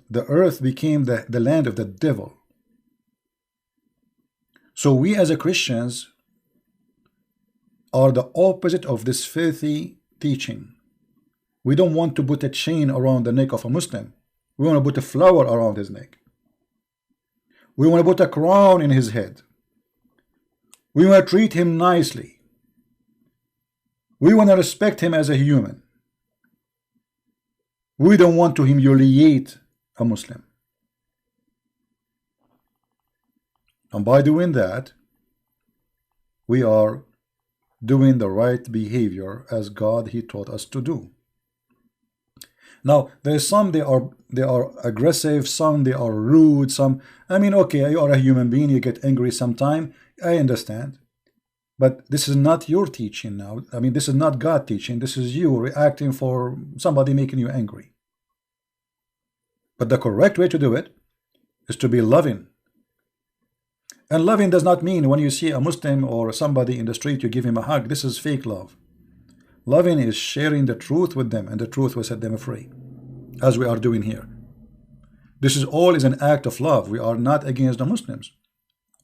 The earth became the land of the devil. So we as a Christians are the opposite of this filthy teaching. We don't want to put a chain around the neck of a Muslim. We want to put a flower around his neck. We want to put a crown in his head. We want to treat him nicely. We want to respect him as a human. We don't want to humiliate a Muslim. And by doing that, we are doing the right behavior as God He taught us to do. Now, there's some they are aggressive, some they are rude, some, I mean, okay, you are a human being, you get angry sometime, I understand. But this is not your teaching now. I mean, this is not God teaching, this is you reacting for somebody making you angry. But the correct way to do it is to be loving. And loving does not mean when you see a Muslim or somebody in the street, you give him a hug. This is fake love. Loving is sharing the truth with them, and the truth will set them free, as we are doing here. This is all is an act of love. We are not against the Muslims.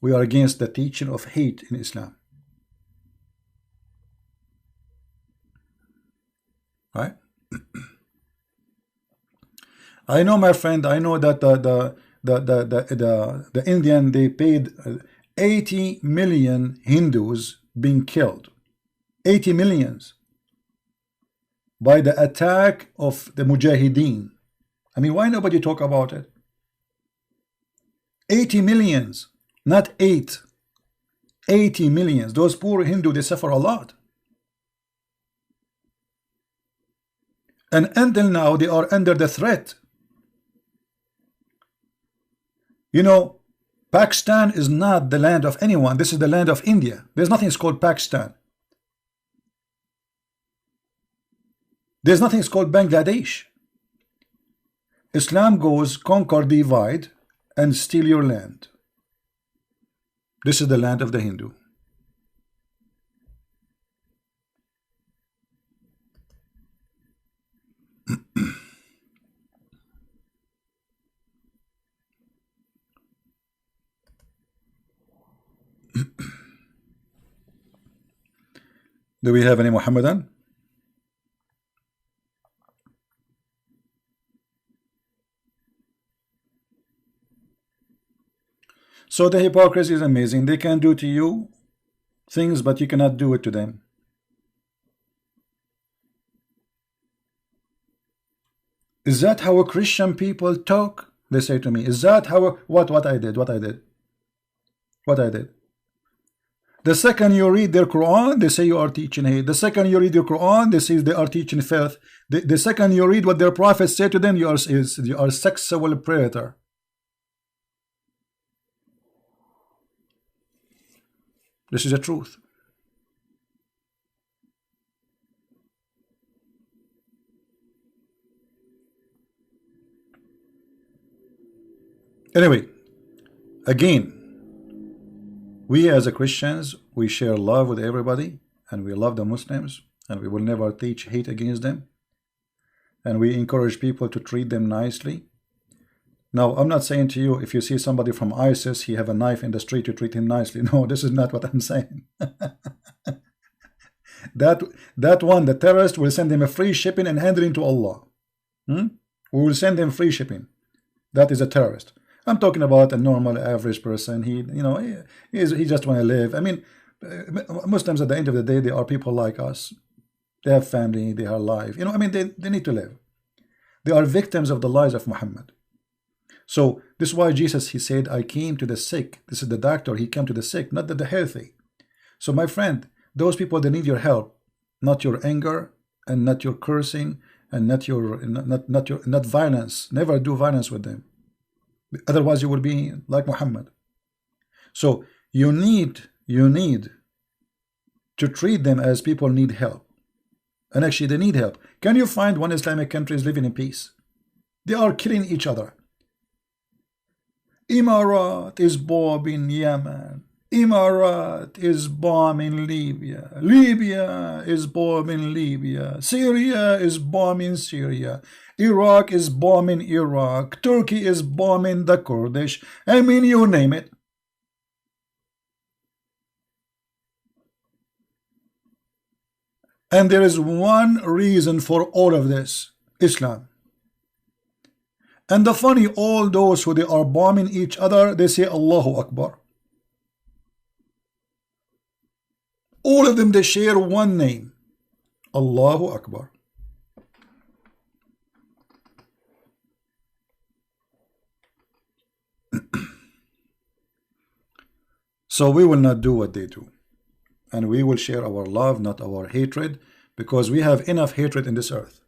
We are against the teaching of hate in Islam. Right? I know, my friend, I know that the Indian, they paid 80 million Hindus being killed. 80 millions. By the attack of the Mujahideen. I mean, why nobody talk about it? 80 millions, not 8. 80 millions. Those poor Hindu, they suffer a lot. And until now, they are under the threat. You know, Pakistan is not the land of anyone. This is the land of India. There's nothing called Pakistan. There's nothing called Bangladesh. Islam goes conquer, divide, and steal your land. This is the land of the Hindu. Do we have any Muhammadan? So the hypocrisy is amazing. They can do to you things, but you cannot do it to them. Is that how Christian people talk? They say to me, is that how what I did? The second you read their Quran, they say you are teaching hate. The second you read your Quran, they say they are teaching filth. The second you read what their prophets say to them, you are a sexual predator. This is the truth. Anyway, again, we as a Christians, we share love with everybody, and we love the Muslims, and we will never teach hate against them, and we encourage people to treat them nicely. Now, I'm not saying to you, if you see somebody from ISIS, he have a knife in the street, you treat him nicely. No, this is not what I'm saying. that one, the terrorist, will send him a free shipping and hand it to Allah. We will send him free shipping. That is a terrorist. I'm talking about a normal, average person. He just want to live. I mean, Muslims at the end of the day, they are people like us. They have family, they are alive. I mean, they need to live. They are victims of the lies of Muhammad. So this is why Jesus, he said, I came to the sick. This is the doctor. He came to the sick, not the healthy. So my friend, those people, they need your help, not your anger, and not your cursing, and not violence. Never do violence with them. Otherwise, you will be like Muhammad. So you need to treat them as people need help. And actually, they need help. Can you find one Islamic country is living in peace? They are killing each other. Emirat is bombing Yemen. Emirat is bombing Libya. Libya is bombing Libya. Syria is bombing Syria. Iraq is bombing Iraq. Turkey is bombing the Kurdish. I mean, you name it. And there is one reason for all of this: Islam. And the funny, all those who they are bombing each other, they say Allahu Akbar. All of them, they share one name: Allahu Akbar. So we will not do what they do, and we will share our love, not our hatred, because we have enough hatred in this earth.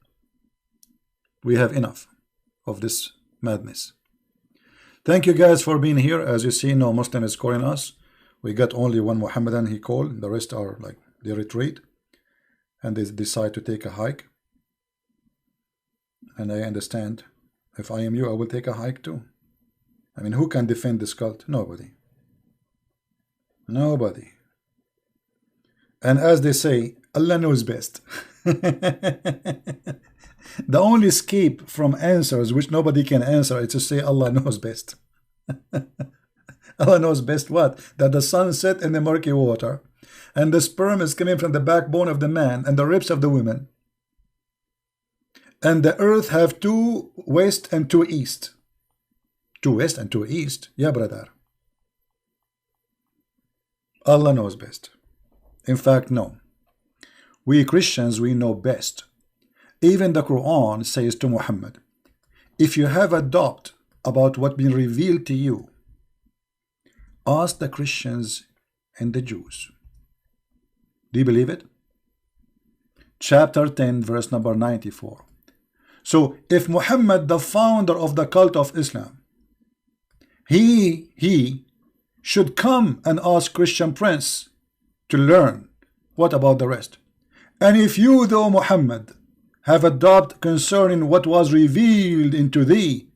We have enough of this madness. Thank you guys for being here. As you see, no Muslim is calling us. We got only one Muhammadan he called. The rest are like, they retreat and they decide to take a hike. And I understand. If I am you, I will take a hike too. I mean, who can defend this cult? Nobody. Nobody. And as they say, Allah knows best. The only escape from answers which nobody can answer is to say Allah knows best. Allah knows best what? That the sun set in the murky water, and the sperm is coming from the backbone of the man and the ribs of the women, and the earth have two west and two east. Two west and two east? Yeah, brother. Allah knows best. In fact, no. We Christians, we know best. Even the Quran says to Muhammad, if you have a doubt about what been revealed to you, ask the Christians and the Jews. Do you believe it? Chapter 10, verse number 94. So if Muhammad, the founder of the cult of Islam, he should come and ask Christian Prince to learn, what about the rest? And if you, though Muhammad, have a doubt concerning what was revealed into thee,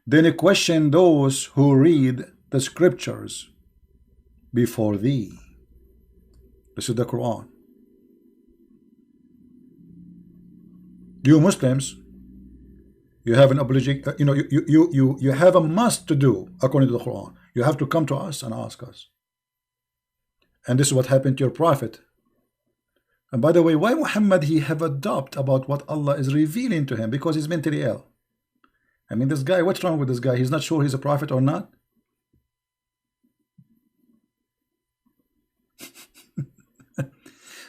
then question those who read the scriptures before thee. This is the Quran. You Muslims, you have an obligation, you have a must to do according to the Quran. You have to come to us and ask us. And this is what happened to your prophet. And by the way, why Muhammad he have a doubt about what Allah is revealing to him? Because he's mentally ill. I mean, this guy, what's wrong with this guy? He's not sure he's a prophet or not.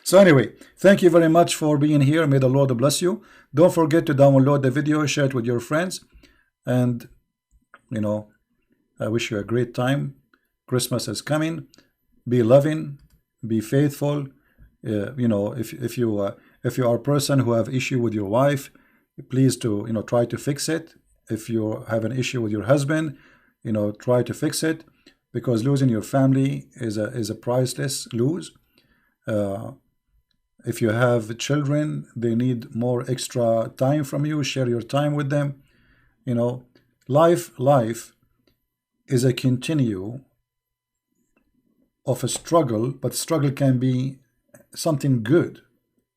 So anyway, thank you very much for being here. May the Lord bless you. Don't forget to download the video, share it with your friends, and I wish you a great time. Christmas is coming. Be loving, be faithful. If you are a person who have issue with your wife, please to try to fix it. If you have an issue with your husband, try to fix it, because losing your family is a priceless lose. If you have children, they need more extra time from you. Share your time with them. Life is a continue of a struggle, but struggle can be something good,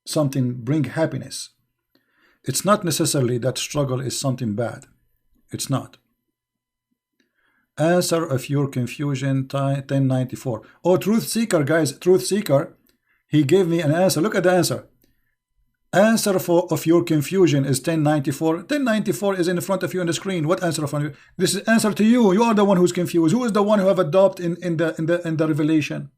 something bring happiness. It's not necessarily that struggle is something bad. It's not. Answer of your confusion, 1094. Oh, Truth Seeker, guys, Truth Seeker, he gave me an answer. Look at the answer. Answer of your confusion is 1094. 1094 is in front of you on the screen. What answer of you? This is answer to you. You are the one who's confused. Who is the one who have a doubt in the revelation?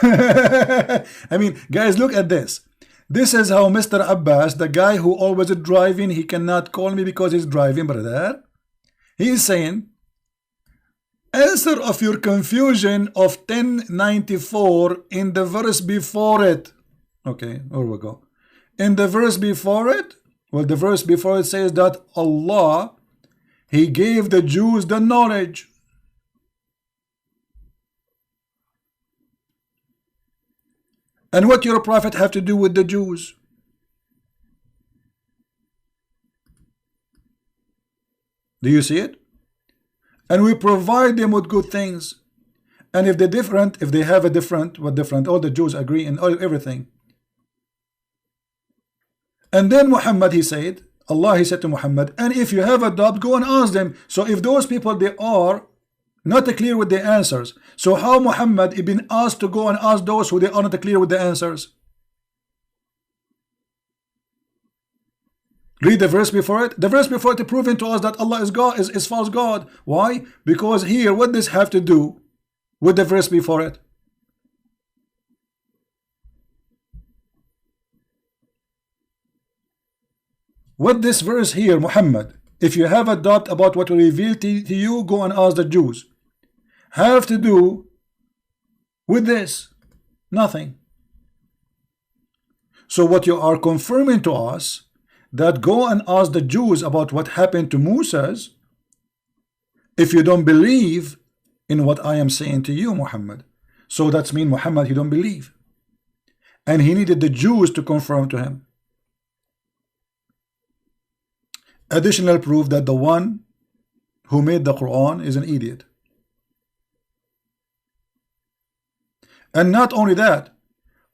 I mean, guys, look at this. This is how Mr. Abbas, the guy who always is driving, he cannot call me because he's driving, brother. He is saying, answer of your confusion of 1094 in the verse before it. Okay, here we go. In the verse before it, well, the verse before it says that Allah, he gave the Jews the knowledge. And what your prophet have to do with the Jews? Do you see it? And we provide them with good things. And if they're different, if they have a different, what different? All the Jews agree in everything. And then Muhammad, he said, Allah, he said to Muhammad, and if you have a doubt, go and ask them. So if those people, they are not clear with the answers, so how Muhammad is been asked to go and ask those who they are not clear with the answers? Read the verse before it. The verse before it proving to us that Allah is God, is false God. Why? Because here, what does have to do with the verse before it? What this verse here, Muhammad, if you have a doubt about what we revealed to you, go and ask the Jews, have to do with this? Nothing. So what you are confirming to us, that go and ask the Jews about what happened to Moses, if you don't believe in what I am saying to you, Muhammad. So that's mean Muhammad, he don't believe, and he needed the Jews to confirm to him. Additional proof that the one who made the Quran is an idiot. And not only that,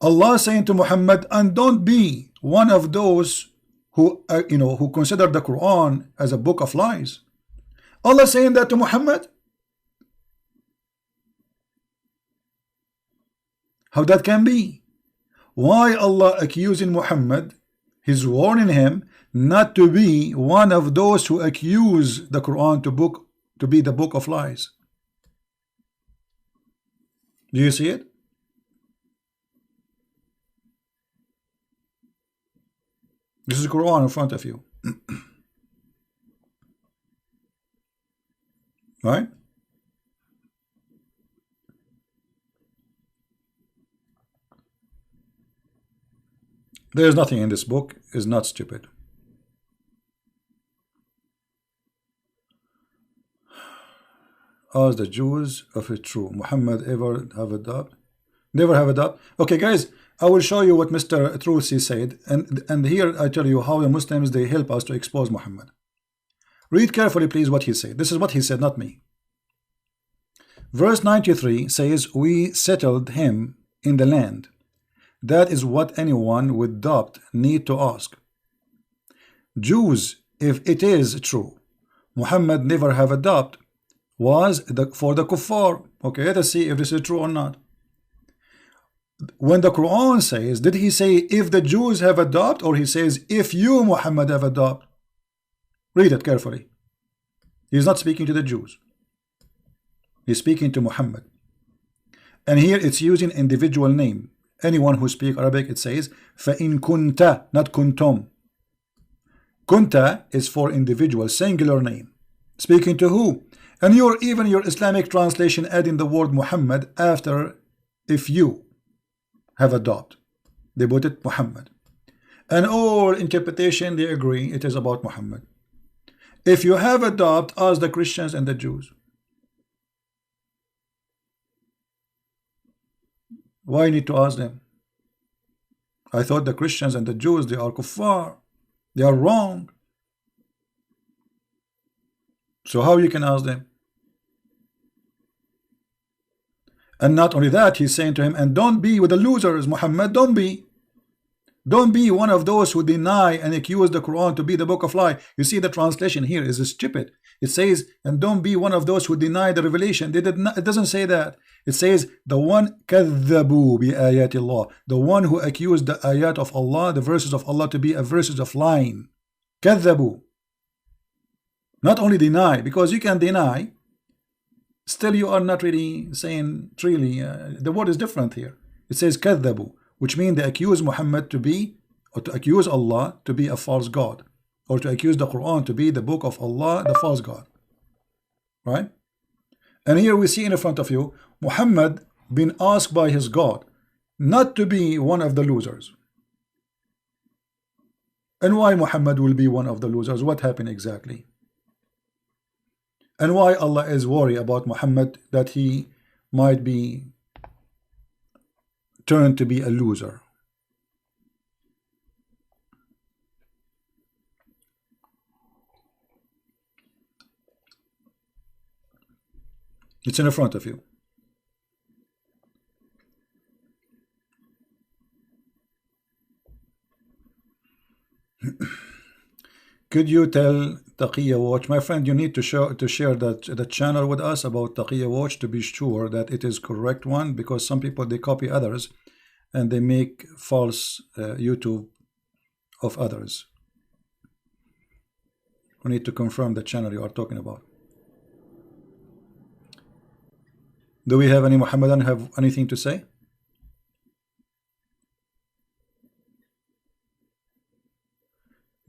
Allah saying to Muhammad, and don't be one of those who who consider the Quran as a book of lies. Allah saying that to Muhammad. How that can be? Why Allah accusing Muhammad? He's warning him not to be one of those who accuse the Quran to be the book of lies. Do you see it? This is Quran in front of you. Right? There is nothing in this book is not stupid. Ask the Jews if it's true. Muhammad ever have a doubt? Never have a doubt. Okay, guys, I will show you what Mr. Trucy said, and here I tell you how the Muslims, they help us to expose Muhammad. Read carefully, please, what he said. This is what he said, not me. Verse 93 says, we settled him in the land. That is what anyone with doubt need to ask. Jews, if it is true, Muhammad never have a doubt, was for the kuffar. Okay, let us see if this is true or not. When the Quran says, did he say if the Jews have a doubt, or he says if you, Muhammad, have a doubt? Read it carefully. He's not speaking to the Jews. He's speaking to Muhammad. And here it's using individual name. Anyone who speaks Arabic, it says فَإِن كُنْتَ, not kuntum. Kunta is for individual, singular name. Speaking to who? And even your Islamic translation adding the word Muhammad after if you have a doubt. They put it Muhammad. And all interpretation, they agree it is about Muhammad. If you have a doubt, ask the Christians and the Jews. Why need to ask them? I thought the Christians and the Jews, they are kuffar. They are wrong. So how you can ask them? And not only that, he's saying to him, and don't be with the losers, Muhammad, don't be. Don't be one of those who deny and accuse the Quran to be the book of lie. You see, the translation here is stupid. It says, and don't be one of those who deny the revelation. They did not, it doesn't say that. It says, the one كذبوا بآيات الله, the one who accused the ayat of Allah, the verses of Allah, to be a verses of lying. كذبوا. Not only deny, because you can deny, still you are not really saying truly. The word is different here. It says كذبوا, which means they accuse Muhammad to be, or to accuse Allah to be a false God, or to accuse the Quran to be the book of Allah, the false God. Right? And here we see in front of you, Muhammad been asked by his God not to be one of the losers. And why Muhammad will be one of the losers? What happened exactly? And why Allah is worried about Muhammad, that he might be turned to be a loser? It's in front of you. Could you tell Taqiyya Watch, my friend, you need to share that channel with us about Taqiyya Watch to be sure that it is correct one, because some people, they copy others and they make false YouTube of others. We need to confirm the channel you are talking about. Do we have any Muhammadan have anything to say?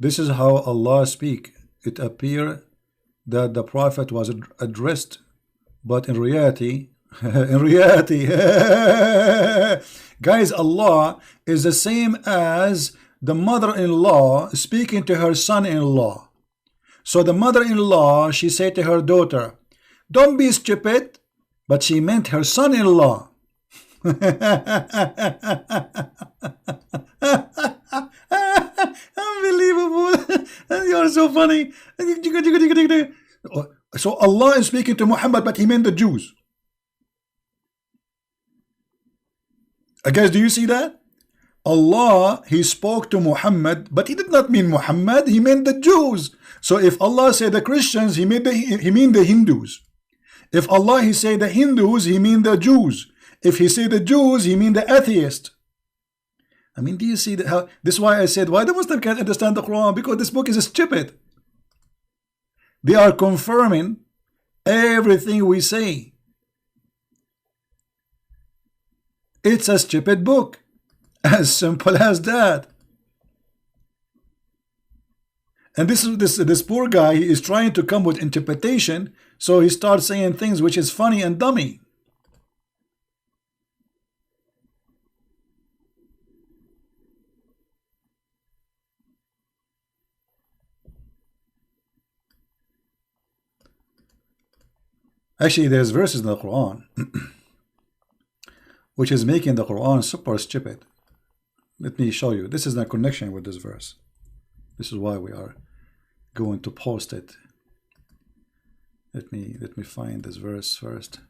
This is how Allah speak. It appear that the Prophet was addressed, but in reality, guys, Allah is the same as the mother-in-law speaking to her son-in-law. So the mother-in-law, she said to her daughter, "Don't be stupid," but she meant her son-in-law. Unbelievable. You are so funny. So Allah is speaking to Muhammad, but he meant the Jews. Guys, do you see that? Allah, he spoke to Muhammad, but he did not mean Muhammad, he meant the Jews. So if Allah said the Christians, he mean the Hindus. If Allah, he say the Hindus, he mean the Jews. If he say the Jews, he mean the atheist. I mean, do you see how this is why I said why the Muslim can't understand the Quran? Because this book is stupid. They are confirming everything we say. It's a stupid book. As simple as that. And this poor guy, he is trying to come with interpretation, so he starts saying things which is funny and dummy. Actually, there's verses in the Quran which is making the Quran super stupid. Let me show you. This is the connection with this verse. This is why we are going to post it. Let me find this verse first.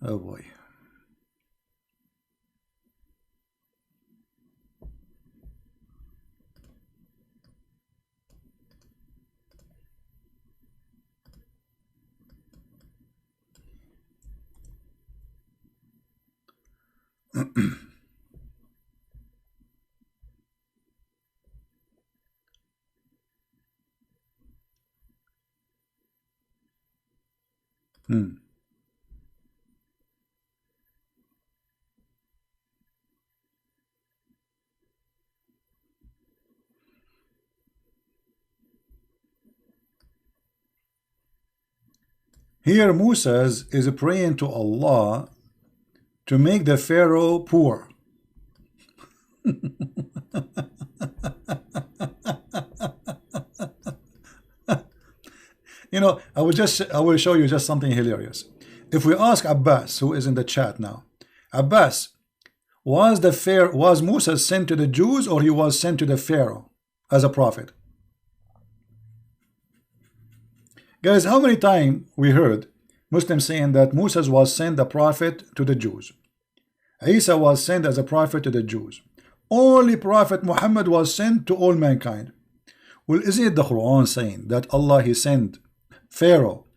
Oh boy. Here Moses is praying to Allah to make the Pharaoh poor. You know, I will show you just something hilarious. If we ask Abbas, who is in the chat now, Abbas, was Moses sent to the Jews, or he was sent to the Pharaoh as a prophet? Guys, how many times we heard Muslims saying that Moses was sent a prophet to the Jews, Isa was sent as a prophet to the Jews, only Prophet Muhammad was sent to all mankind? Well, isn't it the Quran saying that Allah, he sent Pharaoh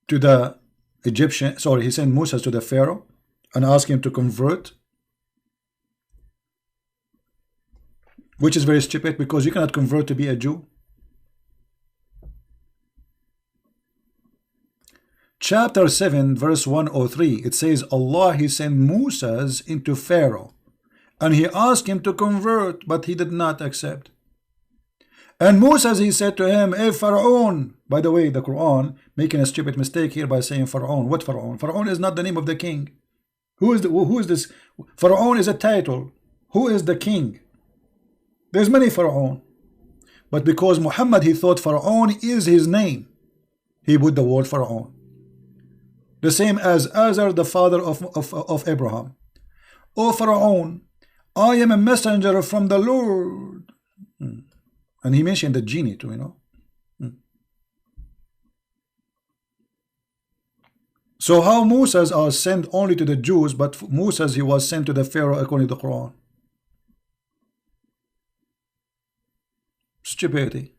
to the Egyptian, sorry, he sent Moses to the Pharaoh and asked him to convert, which is very stupid, because you cannot convert to be a Jew. Chapter 7 verse 103, it says Allah, he sent Moses into Pharaoh and he asked him to convert, but he did not accept. And Moses, he said to him, "Hey Pharaoh," by the way, the Quran making a stupid mistake here by saying Pharaoh. What Pharaoh? Pharaoh is not the name of the king. Who is this? Pharaoh is a title. Who is the king? There's many Pharaoh, but because Muhammad, he thought Pharaoh is his name, he put the word Pharaoh. The same as Azar, the father of Abraham. "O Pharaoh, I am a messenger from the Lord." And he mentioned the genie too, you know. So how Moses are sent only to the Jews, but Moses he was sent to the Pharaoh according to the Quran? Stupidity.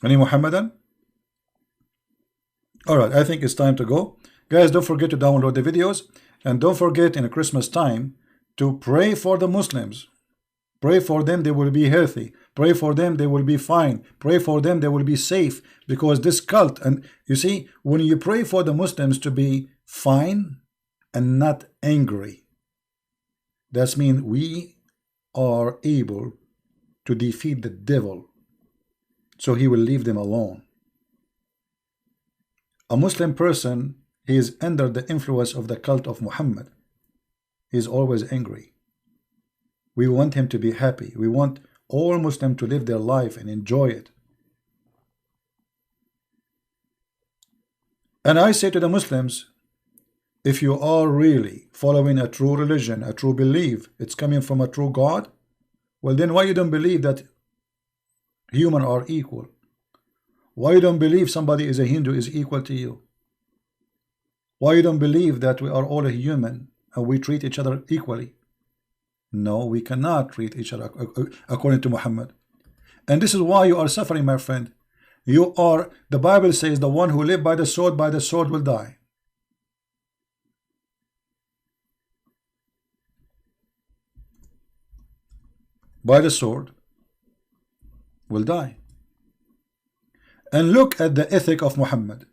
Any Muhammadan? Alright, I think it's time to go. Guys, don't forget to download the videos, and don't forget in Christmas time to pray for the Muslims. Pray for them, they will be healthy. Pray for them, they will be fine. Pray for them, they will be safe. Because this cult, and you see, when you pray for the Muslims to be fine and not angry, that means we are able to defeat the devil, so he will leave them alone. A Muslim person, he is under the influence of the cult of Muhammad. He is always angry. We want him to be happy. We want all Muslims to live their life and enjoy it. And I say to the Muslims, if you are really following a true religion, a true belief, it's coming from a true God, well then why you don't believe that humans are equal? Why you don't believe somebody is a Hindu is equal to you? Why you don't believe that we are all a human and we treat each other equally? No, we cannot treat each other according to Muhammad. And this is why you are suffering, my friend. You are, the Bible says, the one who lives by the sword will die. By the sword will die. And look at the ethic of Muhammad.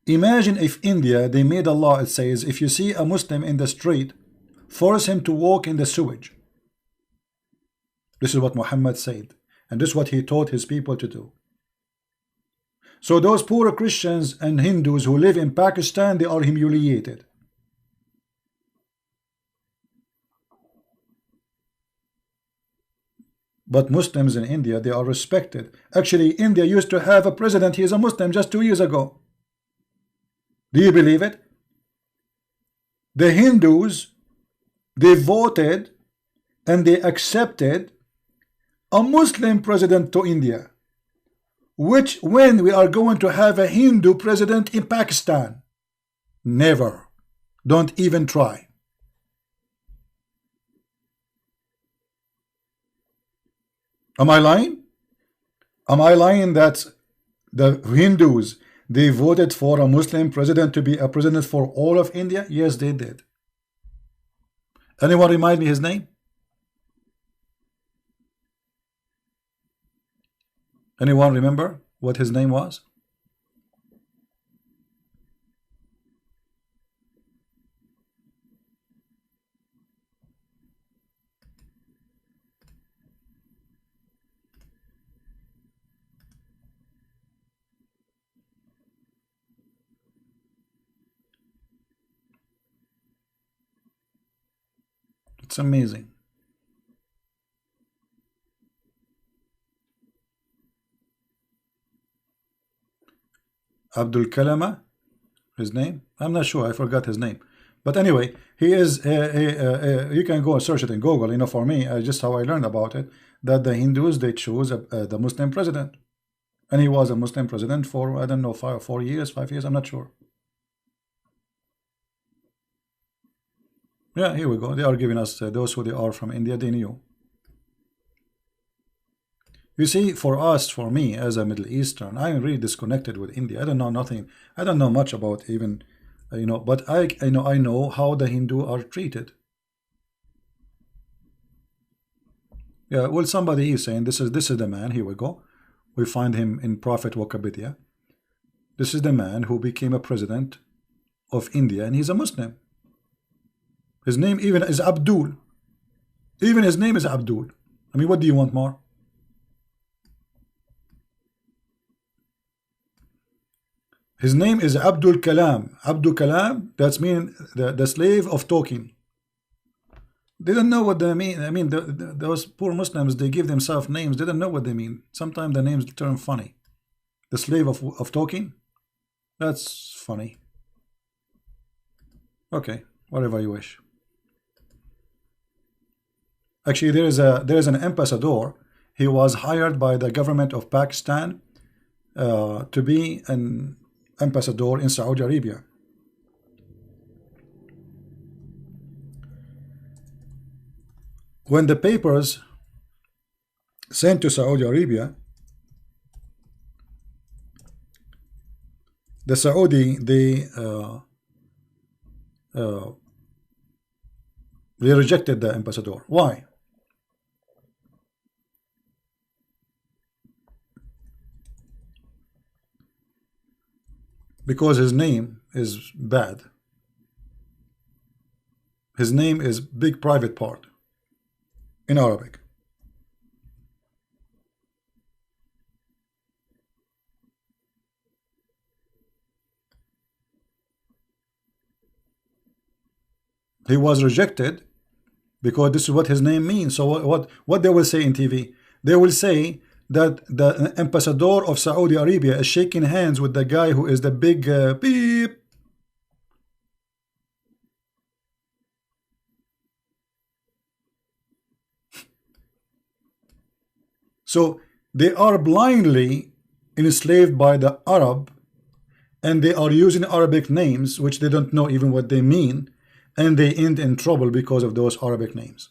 Imagine if India, they made a law, it says, if you see a Muslim in the street, force him to walk in the sewage. This is what Muhammad said, and this is what he taught his people to do. So those poor Christians and Hindus who live in Pakistan, they are humiliated. But Muslims in India, they are respected. Actually, India used to have a president, he is a Muslim just 2 years ago. Do you believe it? The Hindus, they voted and they accepted a Muslim president to India. Which, when we are going to have a Hindu president in Pakistan? Never. Don't even try. Am I lying? Am I lying that the Hindus, they voted for a Muslim president to be a president for all of India? Yes, they did. Anyone remind me his name? Anyone remember what his name was? It's amazing. Abdul Kalama, his name? I'm not sure, I forgot his name. But anyway, he is, you can go and search it in Google, you know, for me, just how I learned about it, that the Hindus, they choose the Muslim president. And he was a Muslim president for, I don't know, 4 years, 5 years, I'm not sure. Yeah, here we go. They are giving us those who they are from India, they knew. You see, for us, for me, as a Middle Eastern, I am really disconnected with India. I don't know nothing. I don't know much about even, you know, but I know how the Hindu are treated. Yeah, well, somebody is saying this is the man. Here we go. We find him in Prophet Wikipedia. This is the man who became a president of India, and he's a Muslim. His name even is Abdul. Even his name is Abdul. I mean, what do you want more? His name is Abdul Kalam. Abdul Kalam, that's mean the slave of talking. They don't know what they mean. I mean, those poor Muslims, they give themselves names. They don't know what they mean. Sometimes the names turn funny. The slave of talking? That's funny. Okay, whatever you wish. Actually, there is an ambassador. He was hired by the government of Pakistan to be an ambassador in Saudi Arabia. When the papers sent to Saudi Arabia, the Saudi, they rejected the ambassador. Why? Because his name is bad. His name is big private part in Arabic. He was rejected because this is what his name means. So what they will say in TV? They will say that the ambassador of Saudi Arabia is shaking hands with the guy who is the big beep. So they are blindly enslaved by the Arab, and they are using Arabic names which they don't know even what they mean, and they end in trouble because of those Arabic names.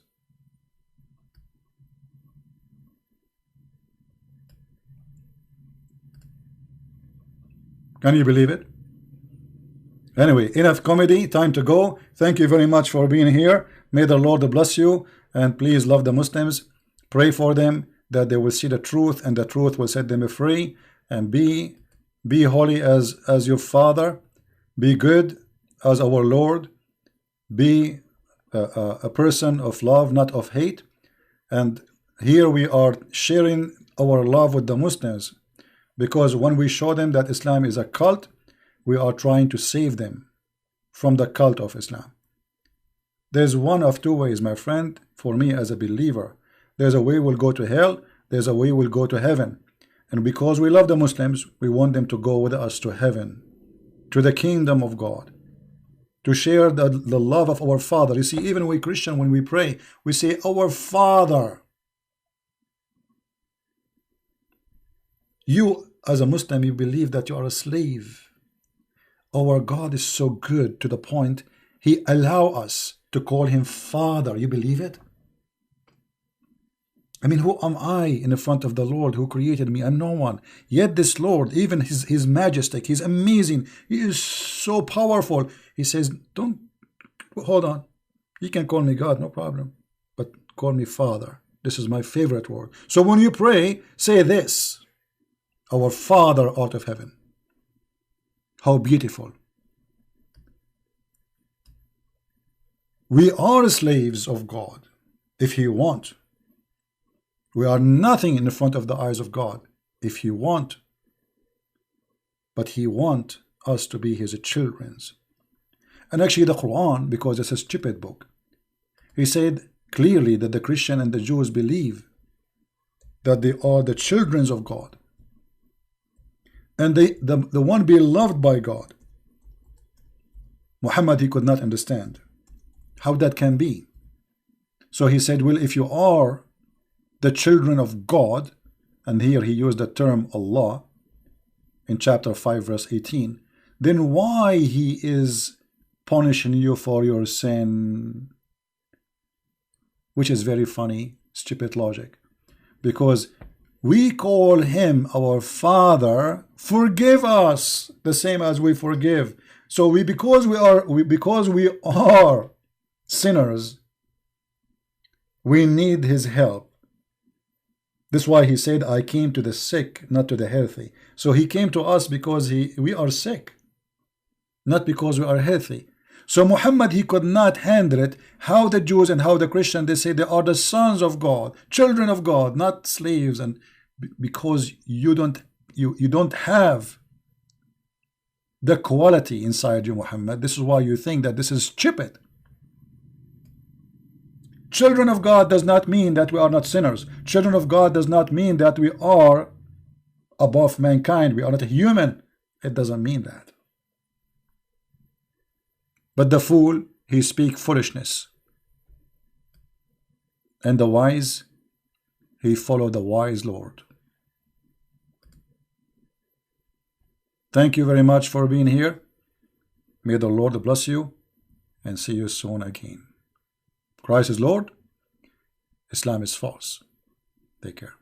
Can you believe it? Anyway, enough comedy, time to go. Thank you very much for being here. May the Lord bless you, and please love the Muslims. Pray for them that they will see the truth, and the truth will set them free. And be holy as your Father. Be good as our Lord. Be a person of love, not of hate. And here we are sharing our love with the Muslims, because when we show them that Islam is a cult, we are trying to save them from the cult of Islam. There's one of two ways, my friend, for me as a believer. There's a way we'll go to hell, there's a way we'll go to heaven. And because we love the Muslims, we want them to go with us to heaven, to the kingdom of God, to share the love of our Father. You see, even we Christian, when we pray, we say, our Father. You, as a Muslim, you believe that you are a slave. Our God is so good to the point He allows us to call Him Father. You believe it? I mean, who am I in the front of the Lord who created me? I'm no one. Yet this Lord, even His majestic, He's amazing. He is so powerful. He says, don't, hold on. You can call me God, no problem. But call me Father. This is my favorite word. So when you pray, say this. Our Father out of heaven. How beautiful. We are slaves of God if He wants. We are nothing in the front of the eyes of God if He wants. But He wants us to be His children. And actually the Quran, because it's a stupid book, He said clearly that the Christian and the Jews believe that they are the children of God. And the one beloved by God. Muhammad, he could not understand how that can be. So he said, well, if you are the children of God, and here he used the term Allah in chapter 5 verse 18, then why He is punishing you for your sin? Which is very funny, stupid logic. Because we call Him our Father, forgive us the same as we forgive. So because we are sinners, we need His help. This is why He said, I came to the sick, not to the healthy. So He came to us because we are sick, not because we are healthy. So Muhammad, he could not handle it. How the Jews and how the Christians, they say they are the sons of God, children of God, not slaves. And because you don't have the quality inside you, Muhammad. This is why you think that this is stupid. Children of God does not mean that we are not sinners. Children of God does not mean that we are above mankind. We are not human. It doesn't mean that. But the fool, he speak foolishness, and the wise, he follow the wise Lord. Thank you very much for being here. May the Lord bless you, and see you soon again. Christ is Lord, Islam is false. Take care.